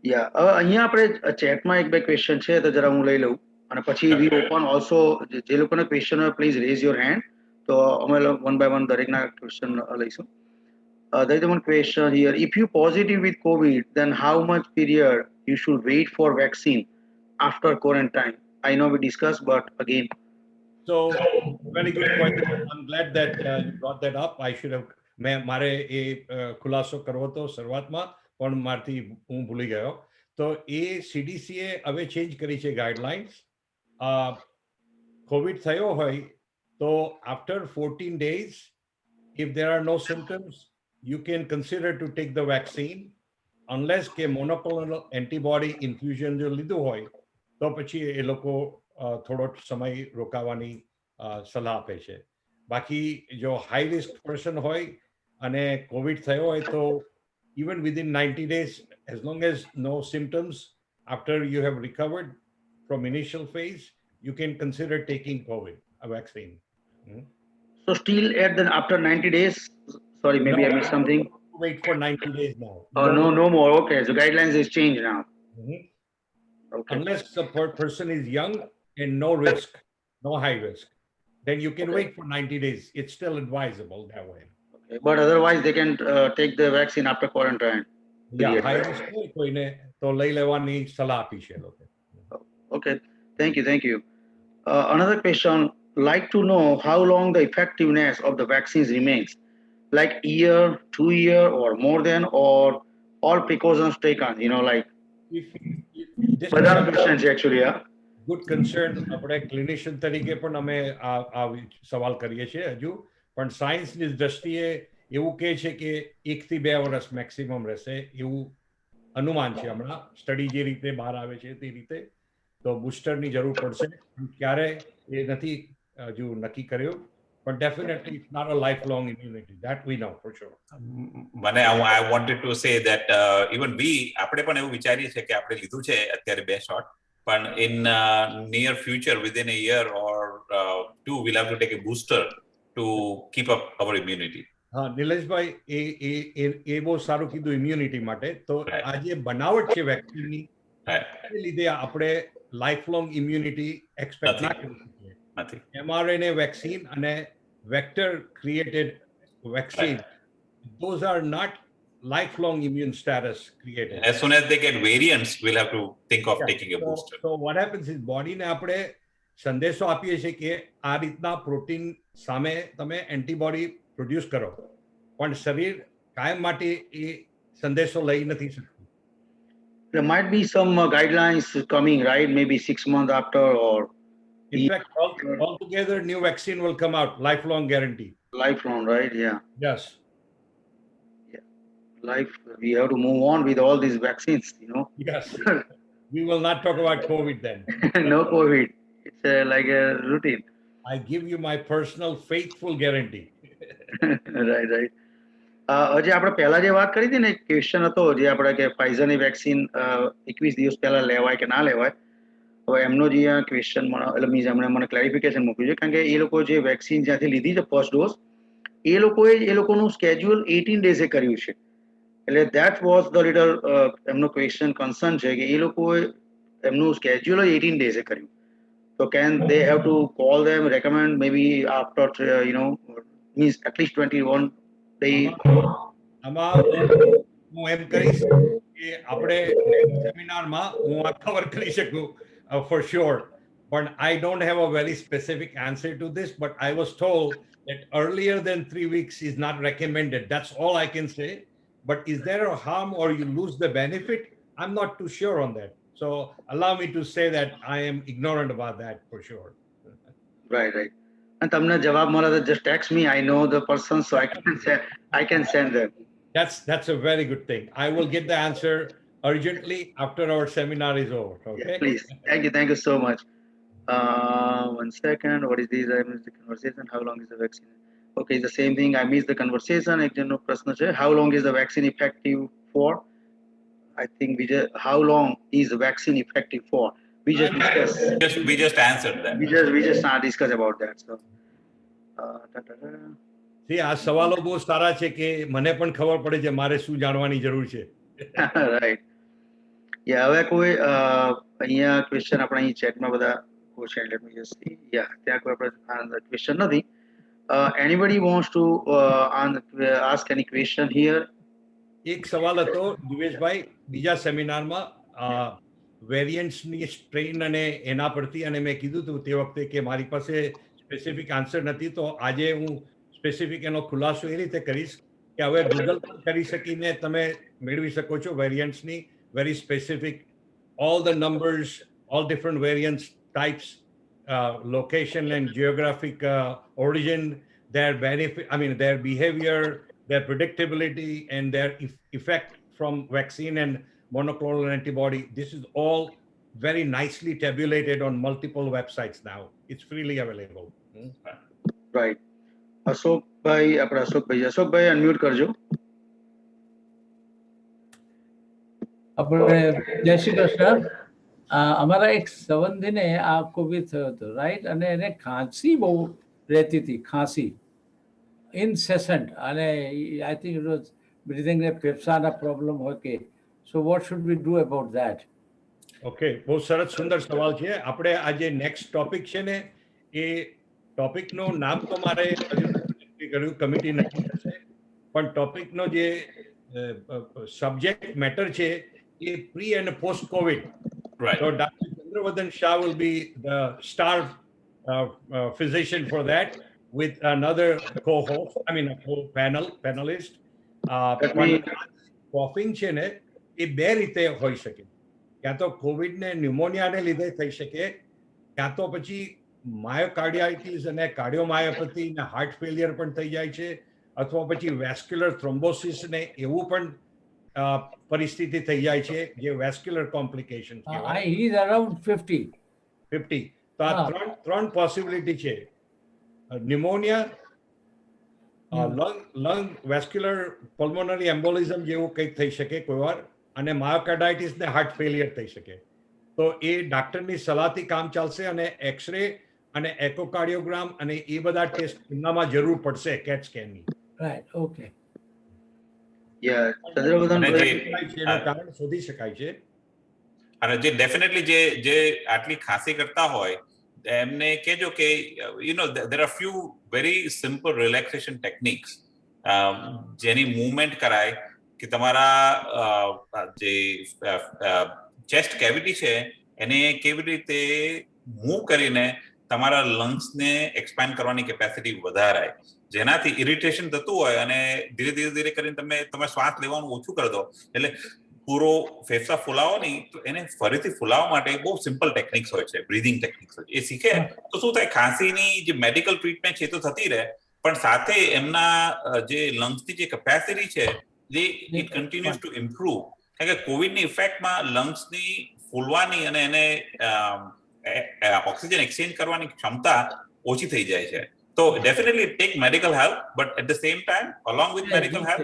Yeah, અહીંયા આપણે ચેટમાં એક બે ક્વેશ્ચન છે તો જરા હું લઈ લઉં અને પછી વી ઓપન ઓલ્સો જે લોકોના ક્વેશ્ચન હોય પ્લીઝ રેઝ યોર હેન્ડ, તો અમે વન બાય વન દરેકના ક્વેશ્ચન લઈશું. There is one question here. If you positive with COVID, then how much period you should wait for vaccine after quarantine? I know we discussed, but again. So, very good question. I'm glad that you brought that up. I should have. મારે એ ખુલાસો કરવો હતો શરૂઆતમાં, પણ મારથી હું ભૂલી ગયો. તો એ CDCએ હવે ચેન્જ કરી છે ગાઈડલાઇન્સ. કોવિડ થયો હોય તો after 14 days, if there are no symptoms, you can consider to take the vaccine, unless કે monoclonal antibody infusion જો લીધું હોય તો પછી એ લોકો થોડો સમય રોકાવાની સલાહ આપે છે. બાકી જો હાઈ રિસ્ક પર્સન હોય અને કોવિડ થયો હોય તો even within 90 days, as long as no symptoms, after you have recovered from initial phase, you can consider taking COVID, a vaccine. So still after 90 days, sorry, maybe I missed something. Wait for 90 days now. Oh, no more. Okay, so guidelines is changed now. Okay. Unless the person is young and no risk, no high risk, then you can wait for 90 days. It's still advisable that way. Okay. But otherwise, they can take the vaccine after quarantine. Yeah, high risk કોઈને તો લઈ લેવાની સલાહ આપી છે લોકો. Okay, thank you. Another question, like to know how long the effectiveness of the vaccines remains, like year, 2 year, or more than, or all precautions taken. Like. This questions actually, yeah. Good concern. આપણે ક્લિનિશિયન તરીકે પણ અમે આ સવાલ કરીએ છીએ હજુ, પણ સાયન્સની દ્રષ્ટિએ એવું કહે છે કે 1 થી 2 વર્ષ મેક્સિમમ રહેશે એવું અનુમાન છે હમણાં. સ્ટડી જે રીતે બહાર આવે છે તે રીતે તો બુસ્ટરની જરૂર પડશે. ક્યારે એ નથી હજુ નક્કી કર્યું, but definitely it's not a lifelong immunity. That we know for sure. I wanted to say that even આપણે પણ એવું વિચારીએ છીએ કે આપણે લીધું છે અત્યારે 2 શોટ, પણ in near future, within a year or 2, we'll have to take a booster to keep up our immunity. હા નિલેશભાઈ, એ બહુ સારું કીધું ઇમ્યુનિટી માટે. તો આ જે બનાવટ છે વેક્સિનની એ લીધે આપણે લાઈફ લોંગ ઇમ્યુનિટી એક્સપેક્ટ ના કરી શકીએ. mRNA vaccine અને vector created vaccine, those are not lifelong immune status created. As soon as they get variants, we'll have to think of taking a booster. So what happens is body ને આપણે સંદેશો આપીએ છીએ કે આ રીતના protein સામે તમે એન્ટીબોડી પ્રોડ્યુસ કરો, પણ શરીર કાયમ માટે એ સંદેશો લઈ નથી શકતું. There might be some guidelines coming, right? Maybe 6 months after, or in fact altogether new vaccine will come out, lifelong guarantee. Lifelong, right? Yeah. Yes. Life, we have to move on with all these vaccines, Yes. We will not talk about COVID then. No COVID. It's like a routine. I give you my personal faithful guarantee. Right. હજી આપણે પહેલા જે વાત કરી હતી ને, question હતો જે આપણે કે ફાઇઝરની વેક્સિન 21 દિવસ પહેલા લેવાય કે ના લેવાય. હવે એમનો જે આ ક્વેશ્ચન એટલે મીન્સ એમણે મને ક્લેરિફિકેશન મૂક્યું છે, કારણ કે એ લોકો જે વેક્સિન જ્યાંથી લીધી છે ફર્સ્ટ ડોઝ, એ લોકોનું સ્કેડ્યુલ 18 ડેઝે કર્યું છે. એટલે દેટ વોઝ ધ લિટલ એમનો ક્વેશ્ચન કન્સર્ન છે કે એ લોકોએ એમનું સ્કેડ્યુલ 18 ડેઝે કર્યું. So can they have to call them, recommend maybe after, means at least 21 days? હું એમ કહીશ કે આપણે સેમિનારમાં હું આ કવર કરી શકું for sure, but I don't have a very specific answer to this, but I was told that earlier than 3 weeks is not recommended. That's all I can say. But is there a harm or you lose the benefit? I'm not too sure on that. So allow me to say that I am ignorant about that for sure. Right. And તમને જવાબ મળે તો just text me. I know the person, so I can send them. That's a very good thing. I will get the answer urgently after our seminar is over. Okay. Yeah, please. Thank you so much. 1 second. What is this? I missed the conversation. How long is the vaccine? Okay, it's the same thing. I missed the conversation. એક જણનો પ્રશ્ન છે. How long is the vaccine effective for? I think how long is the vaccine effective for? We just discussed. We just answered that. We just discussed about that. So. See, આ સવાલો બહુ સારા છે કે મને પણ ખબર પડે છે મારે શું જાણવાની જરૂર છે. Right. Yeah, હવે કોઈ અહીંયા ક્વેશ્ચન આપણે અહીં ચેટમાં બધા question let me just see. Yeah, ત્યાં કોઈ આપણે ક્વેશ્ચન નથી. Anybody wants to ask any question here? એક સવાલ હતો દિવેશભાઈ બીજા સેમિનારમાં વેરિયન્ટ્સની સ્ટ્રેન અને એના પરથી અને મેં કીધું હતું તે વખતે કે મારી પાસે સ્પેસિફિક આન્સર નથી તો આજે હું સ્પેસિફિક એનો ખુલાસો એ રીતે કરીશ કે હવે ગૂગલ પર કરી શકીને તમે મેળવી શકો છો વેરિયન્ટ્સની very specific, all the numbers, all different variants, types, location and geographic origin, their benefit, their behavior, their predictability, and their effect from vaccine and monoclonal antibody. This is all very nicely tabulated on multiple websites now. It's freely available. Right. Ashokbhai, unmute કરજો. આપણે જય શ્રી કૃષ્ણ. અમારા એક સંબંધીને આ Covid થયો હતો, right? અને એને ખાંસી બહુ રહેતી હતી, ખાંસી ઇનસેસન્ટ, અને I think it was breathing ને ફેફસાના પ્રોબ્લેમ હોય કે. So what should we do about that? Okay, બહુ સરસ સુંદર સવાલ છે. આપણે આજે નેક્સ્ટ ટોપિક છે ને એ ટોપિકનું નામ તો મારે કર્યું, કમિટી નક્કી થશે, પણ ટોપિકનો જે સબ્જેક્ટ મેટર છે pre and post COVID. Right. So Dr. Chandravardhan Shah will be the star physician for that with another co-host, panelist. Coughing છે ને એ બે રીતે હોઈ શકે. ક્યાં તો કોવિડ ને ન્યુમોનિયાને લીધે થઈ શકે, ક્યાં તો પછી માયોકાર્ડિયાઇટિસ અને કાર્ડિયોમાયોપેથી ને હાર્ટ ફેલિયર પણ થઈ જાય છે, અથવા પછી વેસ્ક્યુલર થ્રોમ્બોસિસ ને એવું પણ પરિસ્થિતિ થઈ જાય છે જે વેસ્ક્યુલર કોમ્પ્લિકેશન કહેવાય. He is around 50. તો આ ત્રણ પોસિબિલિટી છે. ન્યુમોનિયા, લંગ વેસ્ક્યુલર પલ્મોનરી એમ્બોલિઝમ જેવું કંઈક થઈ શકે કોઈ વાર, અને માયોકાર્ડાઇટિસ ને હાર્ટ ફેલિયર થઈ શકે. તો એ ડાક્ટરની સલાહથી કામ ચાલશે અને એક્સરે અને એકોકાર્ડિયોગ્રામ અને એ બધા ટેસ્ટ એમનામાં જરૂર પડશે કેટ સ્કેનની. Right, okay. કારણ શોધી શકાય છે. અને જે ડેફિનેટલી જે આટલી ખાંસી કરતા હોય એમને કહેજો કે there are few very simple relaxation techniques જેની મૂવમેન્ટ કરાય કે તમારા જે ચેસ્ટ કેવિટી છે એને કેવી રીતે મૂવ કરીને તમારા લંગ્સને એક્સપાન્ડ કરવાની કેપેસિટી વધારાય, જેનાથી ઇરિટેશન થતું હોય અને ધીરે કરીને તમે શ્વાસ લેવાનું ઓછું કરી દો, એટલે પૂરો ફેફસા ફૂલાવો નહીં તો એને ફરીથી ફૂલાવવા માટે બહુ સિમ્પલ ટેકનિક્સ હોય છે, બ્રીધિંગ ટેકનિક્સ હોય છે. એ શીખે તો શું થાય, ખાંસીની જે મેડિકલ ટ્રીટમેન્ટ છે એ તો થતી રહે, પણ સાથે એમના જે લંગ્સની જે કેપેસિટી છે ઇટ કન્ટિન્યુઝ ટુ ઇમ્પ્રુવ. કારણ કે કોવિડની ઇફેક્ટમાં લંગ્સની ફૂલવાની અને એને ઓક્સિજન એક્સચેન્જ કરવાની ક્ષમતા ઓછી થઈ જાય છે. So definitely take medical help, but at the same time, along with medical help,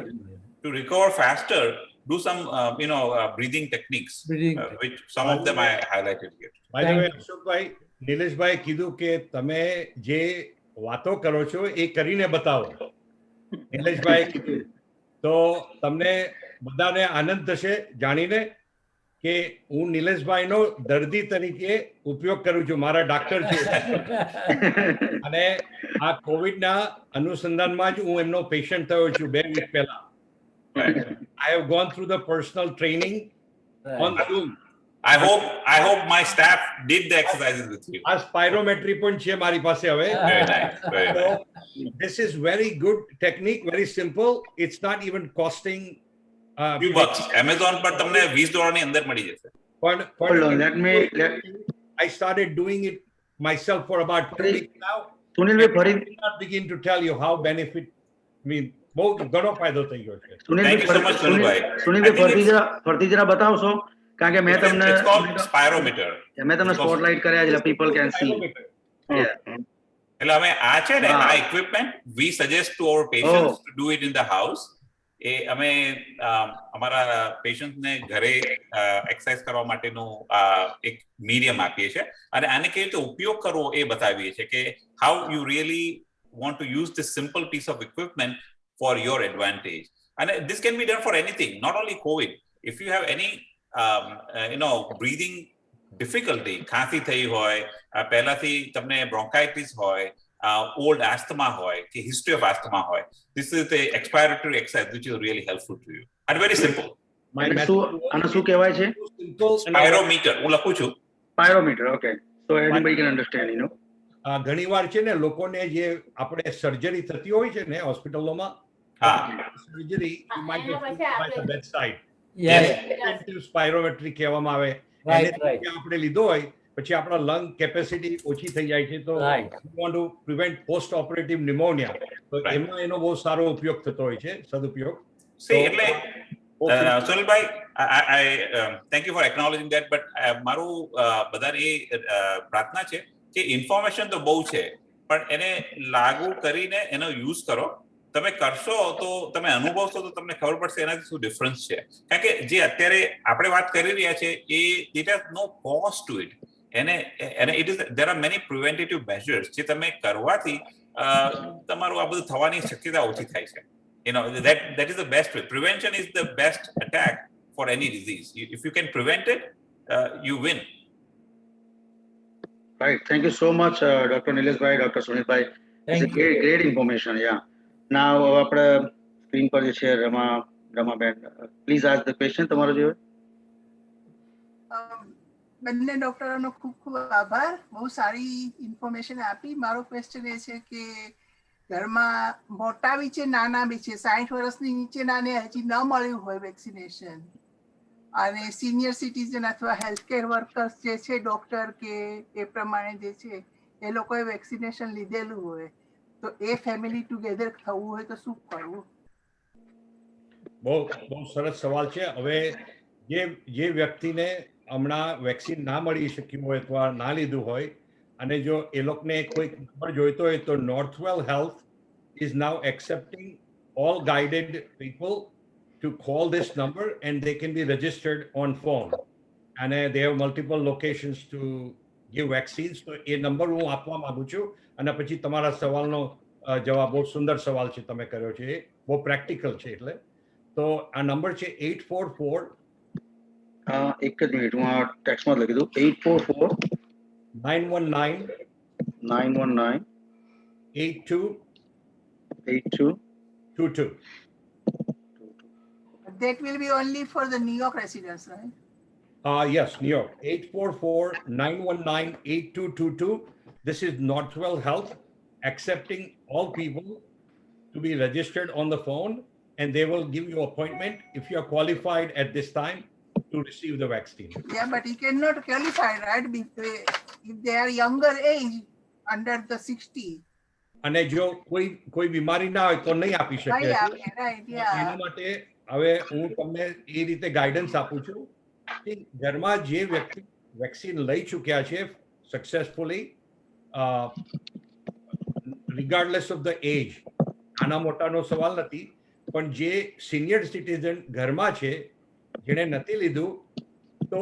to recover faster, do some breathing techniques, which some of them I highlighted here. By the way, અશોકભાઈ, નિલેશભાઈ કીધું કે તમે જે વાતો કરો છો એ કરીને બતાવો. નિલેશભાઈ કીધું તો તમને બધાને આનંદ થશે જાણીને કે હું નિલેશભાઈનો દર્દી તરીકે ઉપયોગ કરું છું, મારા ડાક્ટર છે અને આ કોવિડના અનુસંધાનમાં જ હું એમનો પેશન્ટ થયો છું 2 વીક પહેલા. I have gone through the personal training on Zoom. I hope my staff did the exercises with you. આ spirometry પણ છે મારી પાસે હવે. Very nice. So this is very good technique, very simple. It's not even costing few bucks. Amazon પર તમને $20 ની અંદર મળી જશે. But Hold on, I started doing it myself for about 2 weeks now. Sunil And I ફરી cannot begin to tell you how benefit, I mean, બહુ ઘણો ફાયદો થઈ ગયો છે. Thank you so much, Sunil bhai. સુનિલભાઈ I think ફરતી જરા બતાવશો કારણ કે મેં તમને it's called spirometer. મેં તમને સ્પોટલાઇટ કર્યા એટલે people can see. Yeah. એટલે અમે આ છે ને આ equipment we suggest to our patients to do it in the house. એ અમે અમારા પેશન્ટ ને ઘરે એક્સરસાઇઝ કરવા માટેનું એક મીડિયમ આપીએ છીએ અને આને કેવી રીતે ઉપયોગ કરવો એ બતાવીએ છીએ કે how you really want to use this simple piece of equipment for your advantage. And this can be done for anything, not only COVID. If you have any breathing difficulty, ખાંસી થઈ હોય, પહેલાથી તમને bronchitis હોય, old asthma હોય કે history of asthma હોય, this is the expiratory exercise which is really helpful to you and very simple. આને શું કહેવાય છે? Spirometer. હું લખું છું. Spirometer, okay. So everybody can understand, you know. ઘણીવાર છે ને લોકોને જે આપણે સર્જરી થતી હોય છે ને હોસ્પિટલોમાં surgery you might have by the bedside. Intensive spirometry કહેવામાં આવે. એને આપણે લીધો હોય પછી આપણા લંગ કેપેસિટી ઓછી થઈ જાય છે તો you want to prevent post operative pneumonia. તો એમાં એનો બહુ સારો ઉપયોગ થતો હોય છે સદુપયોગ. એટલે Sunil bhai, I thank you for acknowledging that, but મારું બધાને એ પ્રાર્થના છે કે ઇન્ફોર્મેશન તો બહુ છે પણ એને લાગુ કરીને એનો યુઝ કરો. તમે કરશો તો તમે અનુભવશો તો તમને ખબર પડશે એનાથી શું ડિફરન્સ છે કારણ કે જે અત્યારે આપણે વાત કરી રહ્યા છે એ it has no cost to it એને it is there are many preventative measures જે તમે કરવાથી તમારું આ બધું થવાની શક્યતા ઓછી થાય છે. That is the best way. Prevention is the best attack for any disease. If you can prevent it, you win. Right. Thank you so much, Dr. Nilesh bhai, Dr. Sunil bhai. It's a great information. Yeah. Now, આપણે screen પર જે છે Ramaben, please ask the question તમારો જે બંને ડોક્ટરોનો ખૂબ ખૂબ આભાર. બહુ સારી ઇન્ફોર્મેશન આપી. મારો ક્વેશ્ચન એ છે કે ઘરમાં મોટા બી છે નાના બી છે 60 વર્ષની નીચેનાને હજી ન મળ્યું હોય વેક્સિનેશન અને સિનિયર સિટીઝન અથવા હેલ્થકેર વર્કર્સ જે છે ડોક્ટર કે એ પ્રમાણે જે છે એ લોકોએ વેક્સિનેશન લીધેલું હોય તો એ ફેમિલી ટુગેધર થવું હોય તો શું કરવું? બહુ સરસ સવાલ છે. હવે જે વ્યક્તિને હમણાં વેક્સિન ના મળી શક્યું હોય અથવા ના લીધું હોય અને જો એ લોકોને કોઈ નંબર જોઈતો હોય તો નોર્થવેલ health is now accepting all guided people to call this number and they can be registered on phone and they have multiple locations to give vaccines. તો એ નંબર હું આપવા માંગુ છું અને પછી તમારા સવાલનો જવાબ બહુ સુંદર સવાલ છે તમે કર્યો છે બહુ પ્રેક્ટિકલ છે એટલે તો આ નંબર છે 844 એક જ મિનિટ હું આ ટેક્સ્ટમાં લખી દઉં 844 919 8222. That will be only for the New York residents, right? Yes, New York. 844-919-8222. This is Northwell Health accepting all people to be registered on the phone and they will give you appointment if you are qualified at this time to receive the vaccine. Yeah, but you cannot qualify, right? If they are younger age, under the 60. અને જો કોઈ બીમારી ના હોય તો નહીં આપી શકે. એના માટે હવે હું તમને એ રીતે ગાઈડન્સ આપું છું કે ઘરમાં જે વ્યક્તિ વેક્સિન લઈ ચૂક્યા છે સક્સેસફુલી રિગાર્ડલેસ ઓફ ધ એજ નાના મોટાનો સવાલ નથી પણ જે સિનિયર સિટીઝન ઘરમાં છે જેણે નથી લીધું તો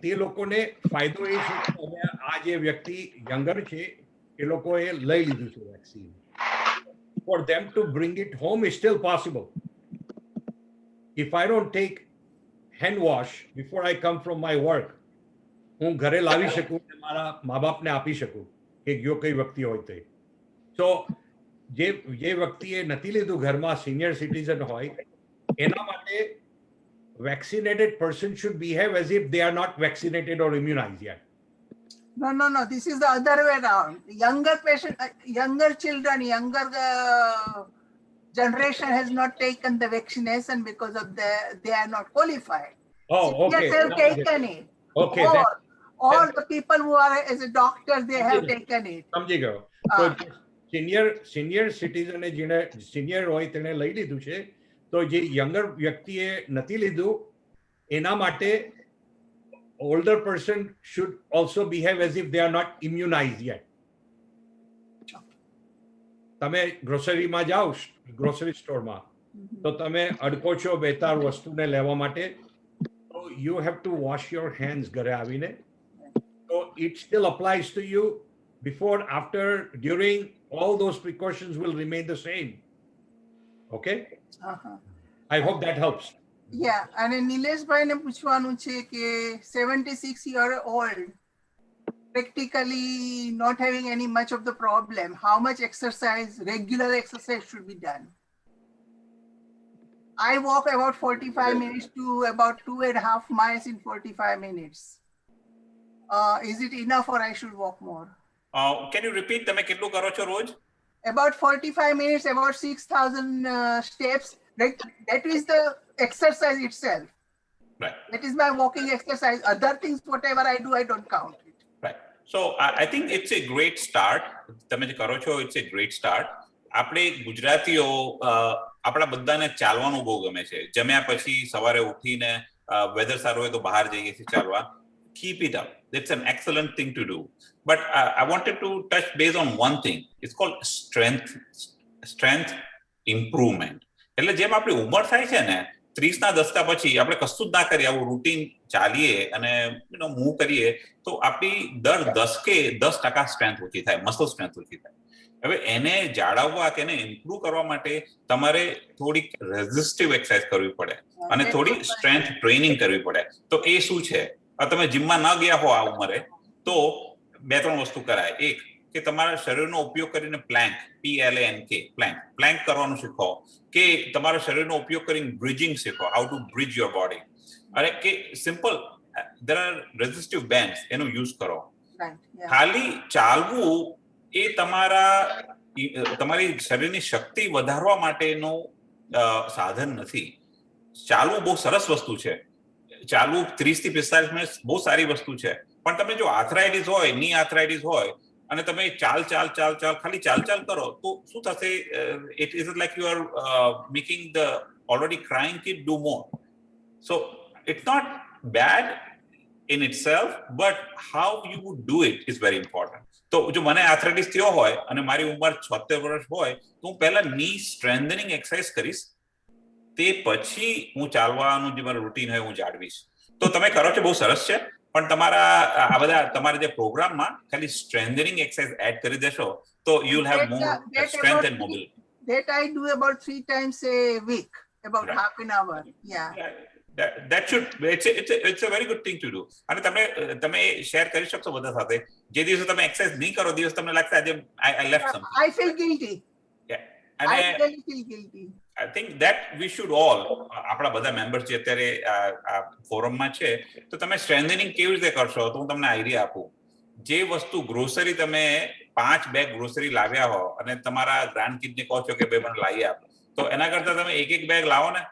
તે લોકોને ફાયદો એ છે કે હવે આ જે વ્યક્તિ યંગર છે એ લોકોએ લઈ લીધું છે vaccine. For them to bring it home is still possible. If I don't take hand wash before I come from my work, હું ઘરે લાવી શકું અને મારા મા બાપને આપી શકું કે જો કઈ વ્યક્તિ હોય તે. So જે વ્યક્તિએ નથી લીધું ઘરમાં સિનિયર સિટીઝન હોય એના માટે vaccinated person should behave as if they are not vaccinated or immunized yet. No. This is the other way around. Younger patient, younger children, younger generation has not taken the vaccination because of they are not qualified. Oh, okay. Seniors have taken it. Okay. Or the people who are as a doctor, they have taken it. સમજી ગયો. તો senior citizen જેને senior હોય તેને લઈ લીધું છે, તો જે યંગર વ્યક્તિએ નથી લીધું એના માટે older person should also behave as if they are not immunized yet. તમે ગ્રોસરીમાં જાઓ, ગ્રોસરી સ્ટોરમાં, તો તમે અડકો છો બેતાર વસ્તુને લેવા માટે, તો you have to wash your hands ઘરે આવીને. So it still applies to you. Before, after, during, all those precautions will remain the same. Okay? I hope that helps. Yeah, and Nilesh bhai ne પૂછવાનું છે કે 76-year-old practically not having any much of the problem, how much exercise, regular exercise should be done? I walk about 45 minutes to about 2.5 miles in 45 minutes. Is it enough or I should walk more? Can you repeat? તમે કેટલું કરો છો રોજ? About 45 minutes, about 6,000 steps. That is the exercise itself. Right. That is my walking exercise. Other things, whatever I do, I don't count it. Right. So I think it's a great start. તમે જે કરો છો, it's a great start. આપણે ગુજરાતીઓ આપણા બધાને ચાલવાનું બહુ ગમે છે. જમ્યા પછી સવારે ઉઠીને વેધર સારું હોય તો બહાર જઈએ છીએ ચાલવા. Keep it up. That's an excellent thing to do. But I wanted to touch base on one thing. It's called strength improvement. એટલે જેમ આપણી ઉંમર થાય છે ને 30ના દસકા પછી આપણે કશું જ ના કરીએ, આવું રૂટીન ચાલીએ અને મૂવ કરીએ, તો આપણી દર 10% સ્ટ્રેન્થ ઓછી થાય, મસલ સ્ટ્રેન્થ ઓછી થાય. હવે એને જાળવવા કે એને ઇમ્પ્રૂવ કરવા માટે તમારે થોડીક રેઝિસ્ટિવ એક્સરસાઇઝ કરવી પડે અને થોડી સ્ટ્રેન્થ ટ્રેનિંગ કરવી પડે. તો એ શું છે? તમે જીમમાં ન ગયા હો આ ઉંમરે, તો 2-3 વસ્તુ કરાય. એક કે તમારા શરીરનો ઉપયોગ કરીને પ્લેન્ક, PLANK, પ્લેન્ક કરવાનું શીખો, કે તમારા શરીરનો ઉપયોગ કરીને બ્રિજિંગ શીખો, how to bridge your body. અને કે simple there are resistive bands, એનો યુઝ કરો. ખાલી ચાલવું એ તમારી શરીરની શક્તિ વધારવા માટેનું સાધન નથી. ચાલવું બહુ સરસ વસ્તુ છે. ચાલવું 30-45 મિનિટ બહુ સારી વસ્તુ છે. પણ તમે જો આર્થરાઇટિસ હોય, ની આર્થરાઇટિસ હોય અને તમે ચાલ ખાલી ચાલ કરો, તો શું થશે? It is like you are making the already crying kid do more. So it's not bad in itself, but how you would do it is very important. તો જો મને આર્થરાઇટિસ થયો હોય અને મારી ઉંમર 76 વર્ષ હોય, તો હું પહેલા ની સ્ટ્રેન્થનિંગ એક્સરસાઇઝ કરીશ, તે પછી હું ચાલવાનું જે મારું રૂટીન હોય હું જાળવીશ. તો તમે કરો છો બહુ સરસ છે, પણ તમારા આ બધા તમારા જે પ્રોગ્રામમાં ખાલી સ્ટ્રેન્થનિંગ એક્સરસાઇઝ એડ કરી દેશો, તો you will have more strength and mobility. That I do about 3 times a week, about half an hour. Yeah. That should, it's a very good thing to do. અને તમે share કરી શકશો બધા સાથે. જે દિવસે તમે એક્સરસાઇઝ નહીં કરો, દિવસ તમને લાગશે આજે I left something. I feel guilty. Yeah. I really feel guilty. I think that we should all, આપણા બધા મેમ્બર્સ જે અત્યારે આ ફોરમમાં છે, તો તમે સ્ટ્રેન્થનિંગ કેવી રીતે કરશો? તો હું તમને આઈડિયા આપું. જે વસ્તુ ગ્રોસરી તમે 5 બેગ ગ્રોસરી લાવ્યા હો અને તમારા ગ્રાન્ડ કિડને કહો છો કે ભાઈ મને લાવી આપ, તો એના કરતા તમે 1 બેગ લાવો ને,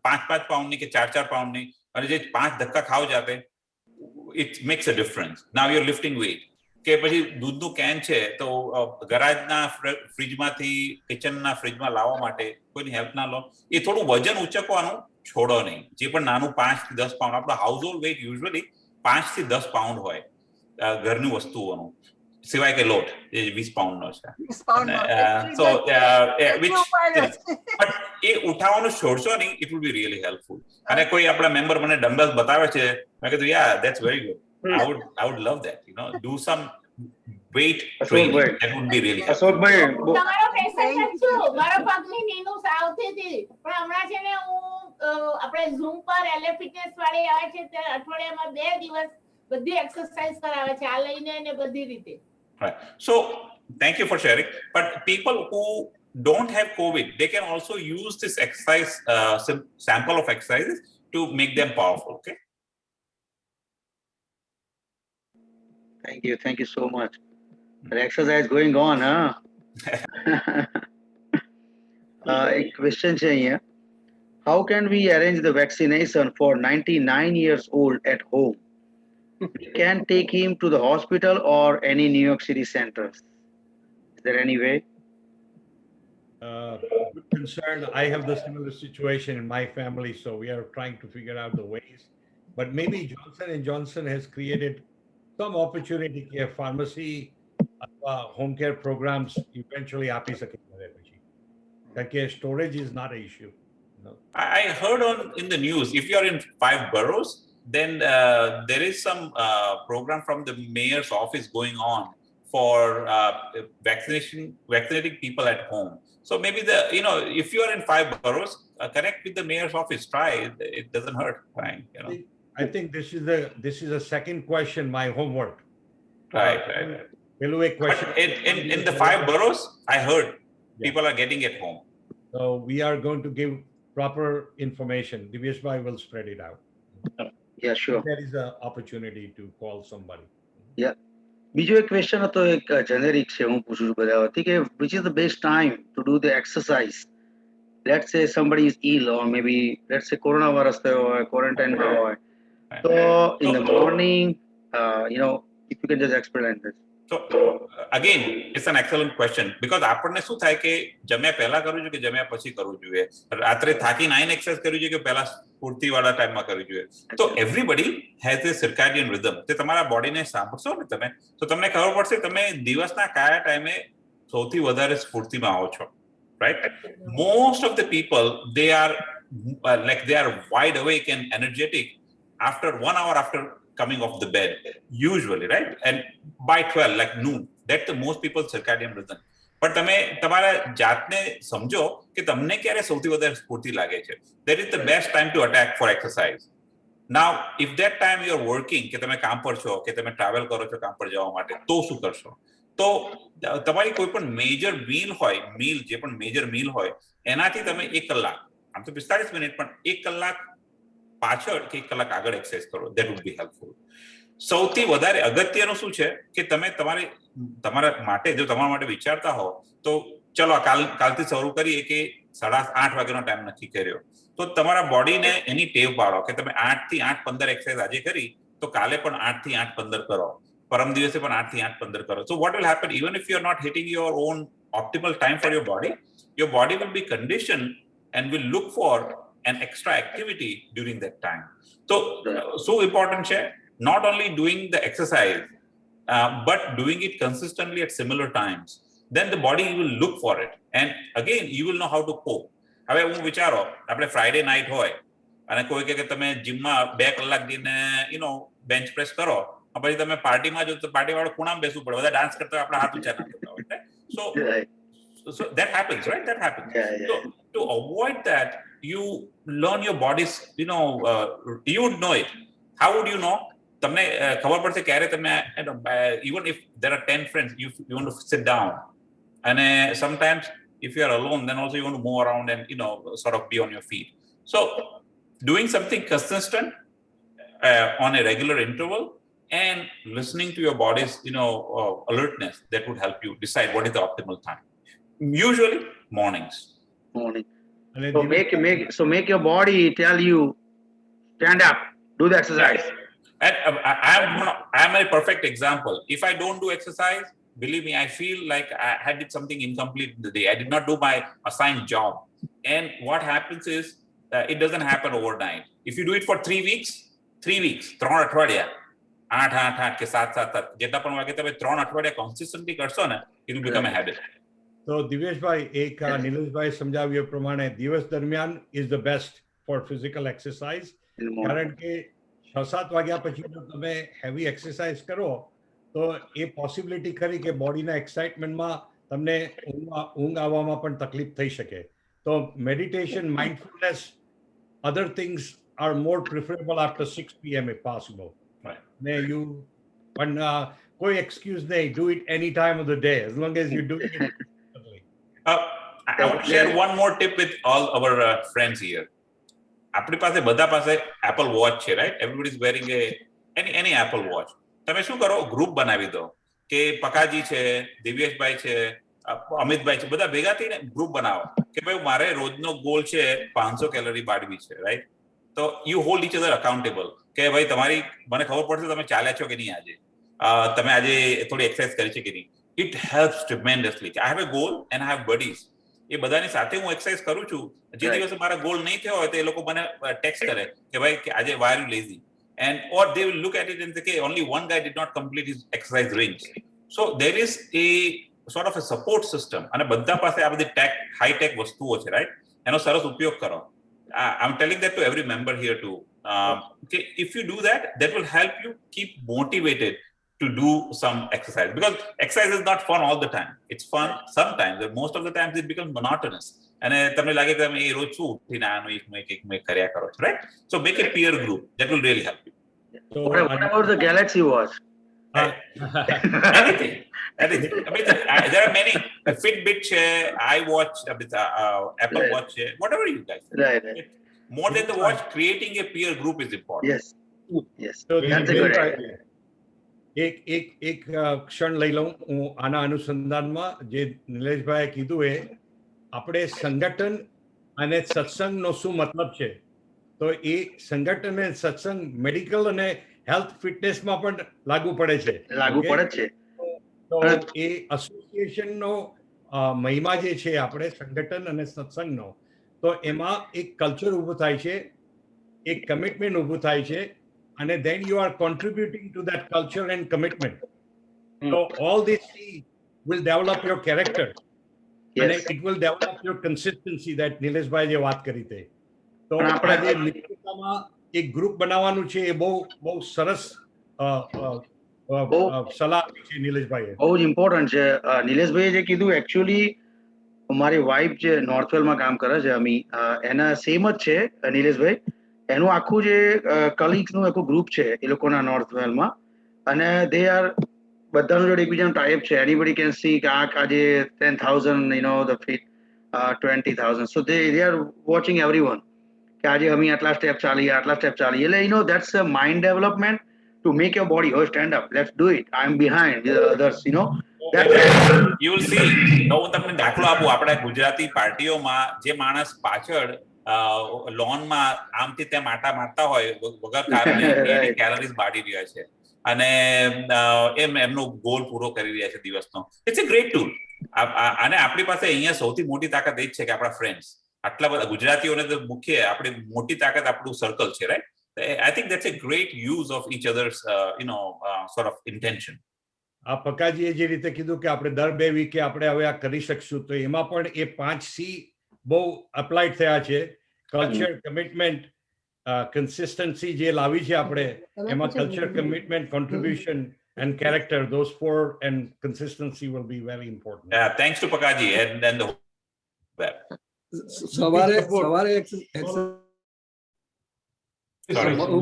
5 પાઉન્ડની કે 4 પાઉન્ડની, અને જે 5 ધક્કા ખાઓ જાતે, it makes a difference. Now you're lifting weight. કે પછી દૂધનું કેન છે, તો ગરાજના ફ્રીજમાંથી કિચનના ફ્રીજમાં લાવવા માટે કોઈની હેલ્પ ના લો. એ થોડું વજન ઉચકવાનું છોડો નહીં. જે પણ નાનું 5-10 પાઉન્ડ, આપણો household weight usually 5-10 pound હોય ઘરની વસ્તુઓનું, સિવાય કે લોટ એ 20 પાઉન્ડનો છે. So એ ઉઠાવવાનું છોડશો નહીં, it will be really helpful. અને કોઈ આપણા મેમ્બર મને ડમ્બલ્સ બતાવે છે, મેં કીધું yeah, that's very good. I would love that, do some weight training. That would be really helpful. તમારો પ્રેઝન્ટેશન છું, મારો પગની નીનું સાવથી હતી, પણ હમણાં છે ને હું આપણે ઝૂમ પર LA ફિટનેસ વાળી આવે છે, તે અઠવાડિયામાં 2 દિવસ બધી એક્સરસાઇઝ કરાવે છે, આ લઈને ને બધી રીતે. Right. So thank you for sharing. But people who don't have COVID, they can also use this exercise, sample of exercises to make them powerful. Okay. Thank you so much. The exercise going on, huh? એક question છે અહીંયા. how can we arrange the vaccination for 99 years old at home? We can take him to the hospital or any New York City centers. Is there any way? Good concern. I have the similar situation in my family, so we are trying to figure out the ways. But maybe Johnson and Johnson has created some opportunity કે pharmacy અથવા home care programs eventually આપી શકે ઘરે પછી. કારણ કે storage is not an issue. No. I heard in the news, if you are in 5 boroughs, then there is some program from the mayor's office going on for vaccinating people at home. So maybe if you are in 5 boroughs, connect with the mayor's office. Try it doesn't hurt. Trying, I think this is a second question. My homework. Right. Question. But in the 5 boroughs, I heard people are getting it home. So we are going to give proper information. Divesh Bhai will spread it out. Yeah, sure. There is an opportunity to call somebody. Yeah. બીજો એક question હતો, એક generic છે, હું પૂછું છું બધા વતી કે which is the best time to do the exercise? Let's say somebody is ill or maybe let's say coronavirus થયો હોય, quarantine થયો હોય. So in the morning, if you can just explain this. So again, it's an excellent question because આપણને શું થાય કે જમ્યા પહેલા કરવું જોઈએ કે જમ્યા પછી કરવું જોઈએ, રાત્રે થાકીને આઈને એક્સરસાઇઝ કરવી જોઈએ કે પહેલા સ્ફૂર્તિવાળા ટાઈમમાં કરવી જોઈએ. તો everybody has a circadian rhythm. તે તમારા બોડીને સાંભળશો ને તમે તો તમને ખબર પડશે તમે દિવસના કયા ટાઈમે સૌથી વધારે સ્ફૂર્તિમાં આવો છો, right? Most of the people, they are wide awake and energetic after 1 hour after coming off the bed, usually, right? And by 12, like noon, that's the most people's circadian rhythm. But તમે તમારા જાતને સમજો કે તમને ક્યારે સૌથી વધારે સ્ફૂર્તિ લાગે છે. That is the best time to attack for exercise. Now, if that time you are working, કે તમે કામ પર છો, કે તમે ટ્રાવેલ કરો છો કામ પર જવા માટે, તો શું કરશો? તો તમારી કોઈ પણ મેજર મીલ જે પણ મેજર મીલ હોય એનાથી તમે 1 કલાક, આમ તો 45 મિનિટ, પણ 1 કલાક પાછળ કે 1 કલાક આગળ એક્સરસાઇઝ કરો. That would be helpful. સૌથી વધારે અગત્યનું શું છે કે તમે તમારા માટે જો તમારા માટે વિચારતા હો તો ચલો કાલથી શરૂ કરીએ કે 8:30 વાગ્યાનો ટાઈમ નક્કી કર્યો તો તમારા બોડીને એની ટેવ પાડો કે તમે 8 થી 8:15 એક્સરસાઇઝ આજે કરી તો કાલે પણ 8 થી 8:15 કરો, પરમ દિવસે પણ 8 થી 8:15 કરો. So what will happen, even if you are not hitting your own optimal time for your body will be conditioned and will look for an extra activity during that time. So important છે not only doing the exercise but doing it consistently at similar times. Then the body will look for it and again you will know how to cope. હવે હું વિચારો આપણે Friday night હોય અને કોઈ કે તમે જીમમાં 2 કલાક જઈને બેન્ચ પ્રેસ કરો પછી તમે પાર્ટીમાં જો તો પાર્ટી વાળો ખૂણામાં બેસવું પડે, બધા ડાન્સ કરતા હોય, આપણા હાથ ઊંચા ના કરતા હોય. So that happens, right? That happens. So to avoid that, you learn your body's, you would know it. How would you know? તમને ખબર પડશે ક્યારે તમે even if there are 10 friends, you want to sit down and sometimes if you are alone then also you want to move around and sort of be on your feet. So doing something consistent on a regular interval and listening to your body's alertness, that would help you decide what is the optimal time. Usually morning. So make your body tell you stand up, do the exercise. And I am a perfect example. If I don't do exercise, believe me, I feel like I did something incomplete in the day. I did not do my assigned job. And what happens is it doesn't happen overnight. If you do it for 3 weeks, 3 અઠવાડિયા 8 કે 7 જેટલા પણ વાગે તમે 3 અઠવાડિયા consistently કરશો ને, it will become a habit. So Divesh bhai, એક નિલેશ ભાઈ સમજાવ્યું પ્રમાણે દિવસ દરમિયાન is the best for physical exercise. કારણ કે 6-7 વાગ્યા પછી જો તમે હેવી એક્સરસાઇઝ કરો તો એ પોસિબિલિટી ખરી કે બોડીના એક્સાઇટમેન્ટમાં તમને ઊંઘ આવવામાં પણ તકલીફ થઈ શકે. તો meditation, mindfulness, other things are more preferable after 6 p.m. if possible. But કોઈ excuse નહીં, do it any time of the day as long as you do it. I want to share one more tip with all our friends here. આપણી પાસે બધા પાસે Apple watch છે, right? Everybody is wearing any Apple watch. તમે શું કરો, group બનાવી દો કે પકાજી છે, દિવ્યેશભાઈ છે, અમિતભાઈ છે, બધા ભેગા થઈને ગ્રુપ બનાવો કે ભાઈ મારે રોજનો ગોલ છે 500 કેલરી બાળવી છે, રાઈટ? તો you hold each other accountable કે ભાઈ તમારી મને ખબર પડશે તમે ચાલ્યા છો કે નહીં આજે, તમે આજે થોડી એક્સરસાઇઝ કરી છે કે નહીં. It helps tremendously. I have a goal and I have buddies. એ બધાની સાથે હું એક્સરસાઇઝ કરું છું. જે દિવસે મારા ગોલ નહીં થયો હોય તો એ લોકો મને ટેક્સ્ટ કરે કે ભાઈ કે આજે why are you lazy, and or they will look at it and say okay, only one guy did not complete his exercise range. So there is a sort of a support system, અને બધા પાસે આ બધી high tech વસ્તુઓ છે, right? એનો સરસ ઉપયોગ કરો. I'm telling that to every member here too. Okay, if you do that, that will help you keep motivated to do some exercise, because exercise is not fun all the time. It's fun sometimes, but most of the times it becomes monotonous. અને તમને લાગે કે તમે એ રોજ શું ઉઠીને આનો એક કર્યા કરો છો, right? So make a peer group. That will really help you. So what about the Galaxy Watch? Anything. I mean, there are many. Fitbit, iWatch, Apple Watch, whatever you guys. Right. More than the watch, creating a peer group is important. Yes. So That's a good idea. એક ક્ષણ લઈ લઉં હું આના અનુસંધાનમાં. જે નિલેશભાઈએ કીધું એ આપણે સંગઠન અને સત્સંગનો શું મતલબ છે, તો એ સંગઠન અને સત્સંગ મેડિકલ અને હેલ્થ ફિટનેસમાં પણ લાગુ પડે છે. તો એ એસોસિએશનનો મહિમા જે છે આપણે સંગઠન અને સત્સંગનો, તો એમાં એક કલ્ચર ઊભું થાય છે, એક કમિટમેન્ટ ઊભું થાય છે, અને then you are contributing to that culture and commitment. So all these will develop your character. And it will develop your consistency that Nileshbhai જે વાત કરી તે. તો આપણે મિત્રતામાં એક ગ્રુપ બનાવવાનું છે, એ બહુ સરસ સલાહ આપી છે નિલેશભાઈએ. બહુ જ ઇમ્પોર્ટન્ટ છે. નિલેશભાઈએ જે કીધું, એકચ્યુઅલી મારી વાઇફ જે નોર્થવેલમાં કામ કરે છે, અમી, એના સેમ જ છે નિલેશભાઈ. એનું આખું જે કલીગ્સનું આખું ગ્રુપ છે એ લોકોના નોર્થવેલમાં, અને દે આર બધાનું જોડે એકબીજાનું ટાઈપ છે. એનીબડી કેન સી કે આજે 10,000, the feet 20,000. So they are watching everyone કે આજે અમે આટલા સ્ટેપ ચાલીએ. એટલે that's a mind development to make your body stand up. Let's do it. I'm behind the others, You will see. તો હું તમને દાખલો આપું. આપણે ગુજરાતી પાર્ટીઓમાં જે માણસ પાછળ લોનમાં આમથી તેમ આટા મારતા હોય વગર કારણે, એની કેલરીઝ બાળી રહ્યા છે અને એમનો ગોલ પૂરો કરી રહ્યા છે દિવસનો. It's a great tool. અને આપણી પાસે અહીંયા સૌથી મોટી તાકાત એ જ છે કે આપણા ફ્રેન્ડ્સ. આટલા બધા ગુજરાતીઓને તો મુખ્ય આપણી મોટી તાકાત આપણું સર્કલ છે, right? I think that's a great use of each other's sort of intention. આ પકાજીએ જે રીતે કીધું કે આપણે દર 2 વીકે આપણે હવે આ કરી શકશું, તો એમાં પણ એ 5C બહુ અપ્લાઇડ થયા છે. કલ્ચર, કમિટમેન્ટ, કન્સિસ્ટન્સી જે લાવી છે આપણે, એમાં culture, commitment, contribution and character, those 4 and consistency will be very important. Yeah, thanks to Pakaji and the સવારે